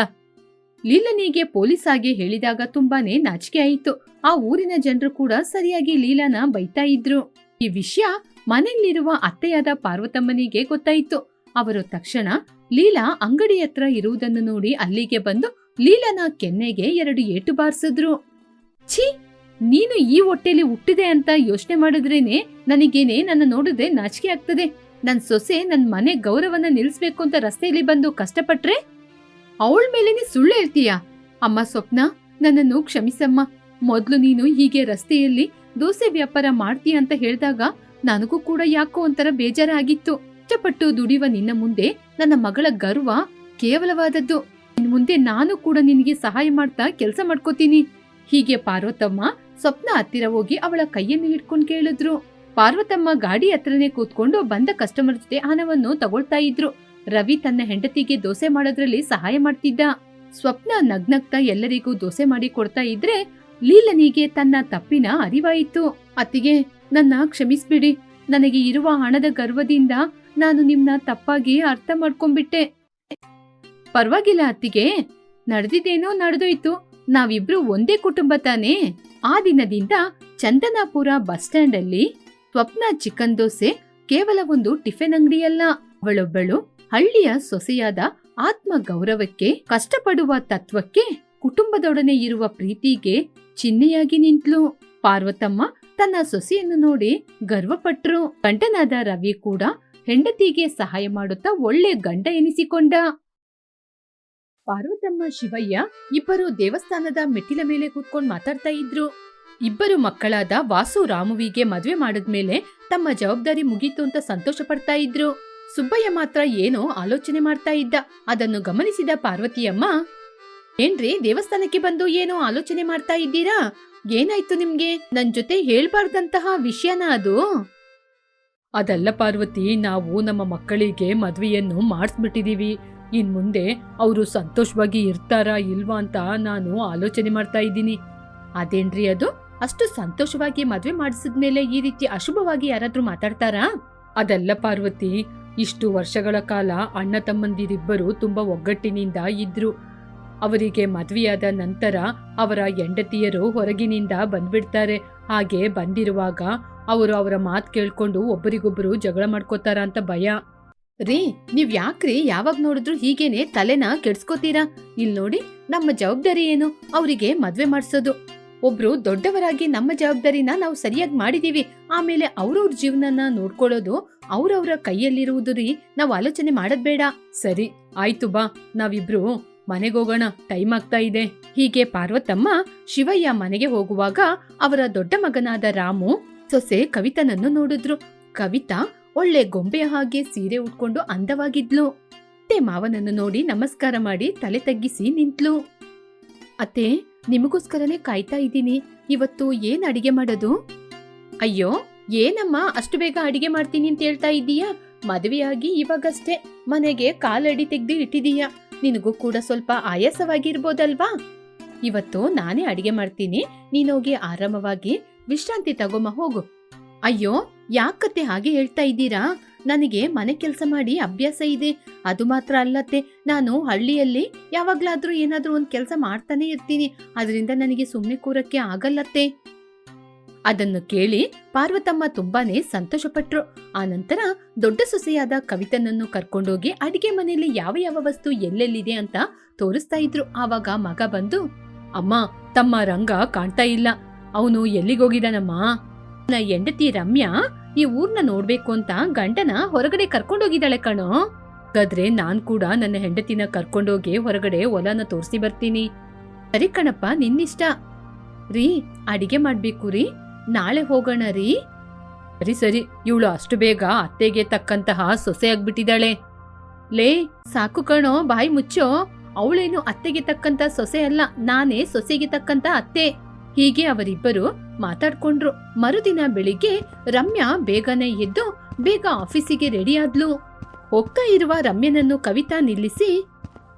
ಲೀಲನಿಗೆ ಪೊಲೀಸ್ ಆಗಿ ಹೇಳಿದಾಗ ತುಂಬಾನೇ ನಾಚಿಕೆ ಆಯಿತು. ಆ ಊರಿನ ಜನರು ಕೂಡ ಸರಿಯಾಗಿ ಲೀಲಾನ ಬೈತಾ ಇದ್ರು. ಈ ವಿಷಯ ಮನೆಯಲ್ಲಿರುವ ಅತ್ತೆಯಾದ ಪಾರ್ವತಮ್ಮನಿಗೆ ಗೊತ್ತಾಯಿತು. ಅವರು ತಕ್ಷಣ ಲೀಲಾ ಅಂಗಡಿ ಹತ್ರ ಇರುವುದನ್ನು ನೋಡಿ ಅಲ್ಲಿಗೆ ಬಂದು ಲೀಲನ ಕೆನ್ನೆಗೆ 2 ಏಟು ಬಾರಿಸಿದ್ರು. ಛೀ, ನೀನು ಈ ಹೊಟ್ಟೆಲಿ ಹುಟ್ಟಿದೆ ಅಂತ ಯೋಚನೆ ಮಾಡಿದ್ರೇನೆ ನನಗೇನೆ ನನ್ನ ನೋಡಿದ್ರೆ ನಾಚಿಕೆ ಆಗ್ತದೆ. ನನ್ ಸೊಸೆ ನನ್ ಮನೆ ಗೌರವನ ನಿಲ್ಸ್ಬೇಕು ಅಂತ ರಸ್ತೆಯಲ್ಲಿ ಬಂದು ಕಷ್ಟಪಟ್ರೆ ಅವಳ ಮೇಲೇನೆ ಸುಳ್ಳು ಹೇಳ್ತೀಯಾ? ಅಮ್ಮ ಸ್ವಪ್ನ, ನನ್ನನ್ನು ಕ್ಷಮಿಸಮ್ಮ. ಮೊದ್ಲು ನೀನು ಹೀಗೆ ರಸ್ತೆಯಲ್ಲಿ ದೋಸೆ ವ್ಯಾಪಾರ ಮಾಡ್ತೀಯ ಅಂತ ಹೇಳಿದಾಗ ನನಗೂ ಕೂಡ ಯಾಕೋ ಒಂಥರ ಬೇಜಾರಾಗಿತ್ತು. ಕಷ್ಟಪಟ್ಟು ದುಡಿಯುವ ನಿನ್ನ ಮುಂದೆ ನನ್ನ ಮಗಳ ಗರ್ವ ಕೇವಲವಾದದ್ದು. ಇನ್ ಮುಂದೆ ನಾನು ಕೂಡ ನಿನಗೆ ಸಹಾಯ ಮಾಡ್ತಾ ಕೆಲಸ ಮಾಡ್ಕೋತೀನಿ. ಹೀಗೆ ಪಾರ್ವತಮ್ಮ ಸ್ವಪ್ನ ಹತ್ತಿರ ಹೋಗಿ ಅವಳ ಕೈಯನ್ನು ಹಿಡ್ಕೊಂಡು ಕೇಳಿದ್ರು. ಪಾರ್ವತಮ್ಮ ಗಾಡಿ ಹತ್ರನೇ ಕೂತ್ಕೊಂಡು ಬಂದ ಕಸ್ಟಮರ್ ಜೊತೆ ಹಣವನ್ನು ತಗೊಳ್ತಾ ಇದ್ರು. ರವಿ ತನ್ನ ಹೆಂಡತಿಗೆ ದೋಸೆ ಮಾಡೋದ್ರಲ್ಲಿ ಸಹಾಯ ಮಾಡ್ತಿದ್ದ. ಸ್ವಪ್ನ ನಗ್ನಗ್ತಾ ಎಲ್ಲರಿಗೂ ದೋಸೆ ಮಾಡಿ ಕೊಡ್ತಾ ಇದ್ರೆ ಲೀಲನಿಗೆ ತನ್ನ ತಪ್ಪಿನ ಅರಿವಾಯಿತು. ಅತ್ತಿಗೆ, ನನ್ನ ಕ್ಷಮಿಸ್ಬಿಡಿ. ನನಗೆ ಇರುವ ಹಣದ ಗರ್ವದಿಂದ ನಾನು ನಿಮ್ನ ತಪ್ಪಾಗಿ ಅರ್ಥ ಮಾಡ್ಕೊಂಡ್ಬಿಟ್ಟೆ. ಪರವಾಗಿಲ್ಲ ಅತ್ತಿಗೆ, ನಡೆದಿದ್ದೇನೋ ನಡೆದೋಯ್ತು. ನಾವಿಬ್ರು ಒಂದೇ ಕುಟುಂಬ ತಾನೇ. ಆ ದಿನದಿಂದ ಚಂದನಾಪುರ ಬಸ್ ಸ್ಟ್ಯಾಂಡ್ ಅಲ್ಲಿ ಸ್ವಪ್ನ ಚಿಕನ್ ದೋಸೆ ಕೇವಲ ಒಂದು ಟಿಫಿನ್ ಅಂಗಡಿಯಲ್ಲ, ಅವಳೊಬ್ಬಳು ಹಳ್ಳಿಯ ಸೊಸೆಯಾದ ಆತ್ಮ ಗೌರವಕ್ಕೆ, ಕಷ್ಟಪಡುವ ತತ್ವಕ್ಕೆ, ಕುಟುಂಬದೊಡನೆ ಇರುವ ಪ್ರೀತಿಗೆ ಚಿಹ್ನೆಯಾಗಿ ನಿಂತ್ಲು. ಪಾರ್ವತಮ್ಮ ತನ್ನ ಸೊಸೆಯನ್ನು ನೋಡಿ ಗರ್ವಪಟ್ರು. ಗಂಡನಾದ ರವಿ ಕೂಡ ಹೆಂಡತಿಗೆ ಸಹಾಯ ಮಾಡುತ್ತಾ ಒಳ್ಳೆ ಗಂಡ ಎನಿಸಿಕೊಂಡ. ಪಾರ್ವತಮ್ಮ ಶಿವಯ್ಯ ಇಬ್ಬರು ದೇವಸ್ಥಾನದ ಮೆಟ್ಟಿಲ ಮೇಲೆ ಕೂತ್ಕೊಂಡು ಮಾತಾಡ್ತಾ ಇದ್ರು. ಇಬ್ಬರು ಮಕ್ಕಳಾದ ವಾಸು ರಾಮುವಿಗೆ ಮದ್ವೆ ಮಾಡಿದ್ಮೇಲೆ ತಮ್ಮ ಜವಾಬ್ದಾರಿ ಮುಗೀತು ಅಂತ ಸಂತೋಷ ಪಡ್ತಾ ಇದ್ರು. ಸುಬ್ಬಯ್ಯ ಮಾತ್ರ ಏನೋ ಆಲೋಚನೆ ಮಾಡ್ತಾ ಇದ್ದ. ಅದನ್ನು ಗಮನಿಸಿದ ಪಾರ್ವತಿಯಮ್ಮ, ಏನ್ರಿ ದೇವಸ್ಥಾನಕ್ಕೆ ಬಂದು ಏನೋ ಆಲೋಚನೆ ಮಾಡ್ತಾ ಇದ್ದೀರಾ? ಏನಾಯ್ತು ನಿಮ್ಗೆ? ನನ್ ಜೊತೆ ಹೇಳ್ಬಾರ್ದಂತಹ ವಿಷಯನ ಅದು? ಅದಲ್ಲ ಪಾರ್ವತಿ, ನಾವು ನಮ್ಮ ಮಕ್ಕಳಿಗೆ ಮದ್ವೆಯನ್ನು ಮಾಡಿಸ್ಬಿಟ್ಟಿದೀವಿ. ಇನ್ ಮುಂದೆ ಅವರು ಸಂತೋಷವಾಗಿ ಇರ್ತಾರಾ ಇಲ್ವಾ ಅಂತ ನಾನು ಆಲೋಚನೆ ಮಾಡ್ತಾ ಇದ್ದೀನಿ. ಅದೇನ್ರಿ ಅದು? ಅಷ್ಟು ಸಂತೋಷವಾಗಿ ಮದ್ವೆ ಮಾಡಿಸಿದ್ಮೇಲೆ ಈ ರೀತಿ ಅಶುಭವಾಗಿ ಯಾರಾದ್ರೂ ಮಾತಾಡ್ತಾರಾ? ಅದಲ್ಲ ಪಾರ್ವತಿ, ಇಷ್ಟು ವರ್ಷಗಳ ಕಾಲ ಅಣ್ಣ ತಮ್ಮಂದಿರಿಬ್ಬರು ತುಂಬಾ ಒಗ್ಗಟ್ಟಿನಿಂದ ಇದ್ರು. ಅವರಿಗೆ ಮದ್ವೆಯಾದ ನಂತರ ಅವರ ಹೆಂಡತಿಯರು ಹೊರಗಿನಿಂದ ಬಂದ್ಬಿಡ್ತಾರೆ. ಹಾಗೆ ಬಂದಿರುವಾಗ ಅವರು ಅವರ ಮಾತು ಕೇಳ್ಕೊಂಡು ಒಬ್ಬರಿಗೊಬ್ಬರು ಜಗಳ ಮಾಡ್ಕೋತಾರ ಅಂತ ಭಯ. ರೀ, ನೀವ್ ಯಾಕ್ರಿ ಯಾವಾಗ ನೋಡಿದ್ರು ಹೀಗೇನೆ ತಲೆನ ಕೆಡ್ಸ್ಕೋತೀರಾ? ಇಲ್ ನೋಡಿ, ನಮ್ಮ ಜವಾಬ್ದಾರಿ ಏನು? ಅವರಿಗೆ ಮದ್ವೆ ಮಾಡ್ಸೋದು. ಒಬ್ರು ದೊಡ್ಡವರಾಗಿ ನಮ್ಮ ಜವಾಬ್ದಾರಿನ ನಾವು ಸರಿಯಾಗಿ ಮಾಡಿದೀವಿ. ಆಮೇಲೆ ಅವ್ರವ್ರ ಜೀವನನ ನೋಡ್ಕೊಳ್ಳೋದು ಅವ್ರವ್ರ ಕೈಯಲ್ಲಿರುವುದು ರೀ. ನಾವು ಆಲೋಚನೆ ಮಾಡೋದ್ ಬೇಡ. ಸರಿ ಆಯ್ತು, ಬಾ ನಾವಿಬ್ರು ಮನೆಗೋಗೋಣ, ಟೈಮ್ ಆಗ್ತಾ ಇದೆ. ಹೀಗೆ ಪಾರ್ವತಮ್ಮ ಶಿವಯ್ಯ ಮನೆಗೆ ಹೋಗುವಾಗ ಅವರ ದೊಡ್ಡ ಮಗನಾದ ರಾಮು ಸೊಸೆ ಕವಿತನನ್ನು ನೋಡಿದ್ರು. ಕವಿತಾ ಒಳ್ಳೆ ಗೊಂಬೆಯ ಹಾಗೆ ಸೀರೆ ಉಟ್ಕೊಂಡು ಅಂದವಾಗಿದ್ಲು. ಅತ್ತೆ ಮಾವನನ್ನು ನೋಡಿ ನಮಸ್ಕಾರ ಮಾಡಿ ತಲೆ ತಗ್ಗಿಸಿ ನಿಂತ್ಲು. ಅತ್ತೆ, ನಿಮಗೋಸ್ಕರನೇ ಕಾಯ್ತಾ ಇದ್ದೀನಿ. ಇವತ್ತು ಏನ್ ಅಡಿಗೆ ಮಾಡೋದು? ಅಯ್ಯೋ, ಏನಮ್ಮ ಅಷ್ಟು ಬೇಗ ಅಡಿಗೆ ಮಾಡ್ತೀನಿ ಅಂತ ಹೇಳ್ತಾ ಇದ್ದೀಯಾ? ಮದುವೆಯಾಗಿ ಇವಾಗಷ್ಟೇ ಮನೆಗೆ ಕಾಲಡಿ ತೆಗ್ದು ಇಟ್ಟಿದೀಯಾ. ನಿನಗೂ ಕೂಡ ಸ್ವಲ್ಪ ಆಯಾಸವಾಗಿರ್ಬೋದಲ್ವಾ? ಇವತ್ತು ನಾನೇ ಅಡಿಗೆ ಮಾಡ್ತೀನಿ. ನೀನೋಗಿ ಆರಾಮವಾಗಿ ವಿಶ್ರಾಂತಿ ತಗೊಮ್ಮ, ಹೋಗು. ಅಯ್ಯೋ, ಯಾಕತ್ತೆ ಹಾಗೆ ಹೇಳ್ತಾ ಇದ್ದೀರಾ? ನನಗೆ ಮನೆ ಕೆಲಸ ಮಾಡಿ ಅಭ್ಯಾಸ ಇದೆ. ಅದು ಮಾತ್ರ ಅಲ್ಲತ್ತೆ, ನಾನು ಹಳ್ಳಿಯಲ್ಲಿ ಯಾವಾಗ್ಲಾದ್ರೂ ಏನಾದ್ರೂ ಒಂದ್ ಕೆಲಸ ಮಾಡ್ತಾನೆ ಇರ್ತೀನಿ. ಅದರಿಂದ ನನಗೆ ಸುಮ್ನೆ ಕೂರಕ್ಕೆ ಆಗಲ್ಲತ್ತೆ. ಅದನ್ನು ಕೇಳಿ ಪಾರ್ವತಮ್ಮ ತುಂಬಾನೇ ಸಂತೋಷಪಟ್ರು. ಆನಂತರ ದೊಡ್ಡ ಸೊಸೆಯಾದ ಕವಿತನನ್ನು ಕರ್ಕೊಂಡೋಗಿ ಅಡಿಗೆ ಮನೆಯಲ್ಲಿ ಯಾವ ಯಾವ ವಸ್ತು ಎಲ್ಲೆಲ್ಲಿದೆ ಅಂತ ತೋರಿಸ್ತಾ ಇದ್ರು. ಆವಾಗ ಮಗ ಬಂದು, ಅಮ್ಮ, ತಮ್ಮ ರಂಗ ಕಾಣ್ತಾ ಇಲ್ಲ. ಅವನು ಎಲ್ಲಿಗೋಗಿದಾನಮ್ಮ? ನನ್ನ ಹೆಂಡತಿ ರಮ್ಯಾ ಈ ಊರ್ನ ನೋಡ್ಬೇಕು ಅಂತ ಗಂಡನ ಹೊರಗಡೆ ಕರ್ಕೊಂಡೋಗಿದ್ದಾಳೆ ಕಣೋ. ಹಾಗಾದ್ರೆ ನಾನ್ ಕೂಡ ನನ್ನ ಹೆಂಡತಿನ ಕರ್ಕೊಂಡೋಗಿ ಹೊರಗಡೆ ಹೊಲನ ತೋರಿಸಿ ಬರ್ತೀನಿ. ಸರಿ ಕಣಪ್ಪ, ನಿನ್ನಿಷ್ಟ. ರೀ, ಅಡಿಗೆ ಮಾಡ್ಬೇಕು ರೀ, ನಾಳೆ ಹೋಗೋಣ ರೀ. ಸರಿ ಸರಿ, ಇವಳು ಅಷ್ಟು ಬೇಗ ಅತ್ತೆಗೆ ತಕ್ಕಂತಹ ಸೊಸೆ ಆಗ್ಬಿಟ್ಟಿದ್ದಾಳೆ. ಲೇ ಸಾಕು ಕಣೋ, ಬಾಯಿ ಮುಚ್ಚೋ. ಅವಳೇನು ಅತ್ತೆಗೆ ತಕ್ಕಂತ ಸೊಸೆ ಅಲ್ಲ, ನಾನೇ ಸೊಸೆಗೆ ತಕ್ಕಂತ ಅತ್ತೆ. ಹೀಗೆ ಅವರಿಬ್ಬರು ಮಾತಾಡ್ಕೊಂಡ್ರು. ಮರುದಿನ ಬೆಳಿಗ್ಗೆ ರಮ್ಯಾ ಬೇಗನೆ ಎದ್ದು ಬೇಗ ಆಫೀಸಿಗೆ ರೆಡಿ ಆದ್ಲು. ಹೋಗ್ತಾ ಇರುವ ರಮ್ಯನನ್ನು ಕವಿತಾ ನಿಲ್ಲಿಸಿ,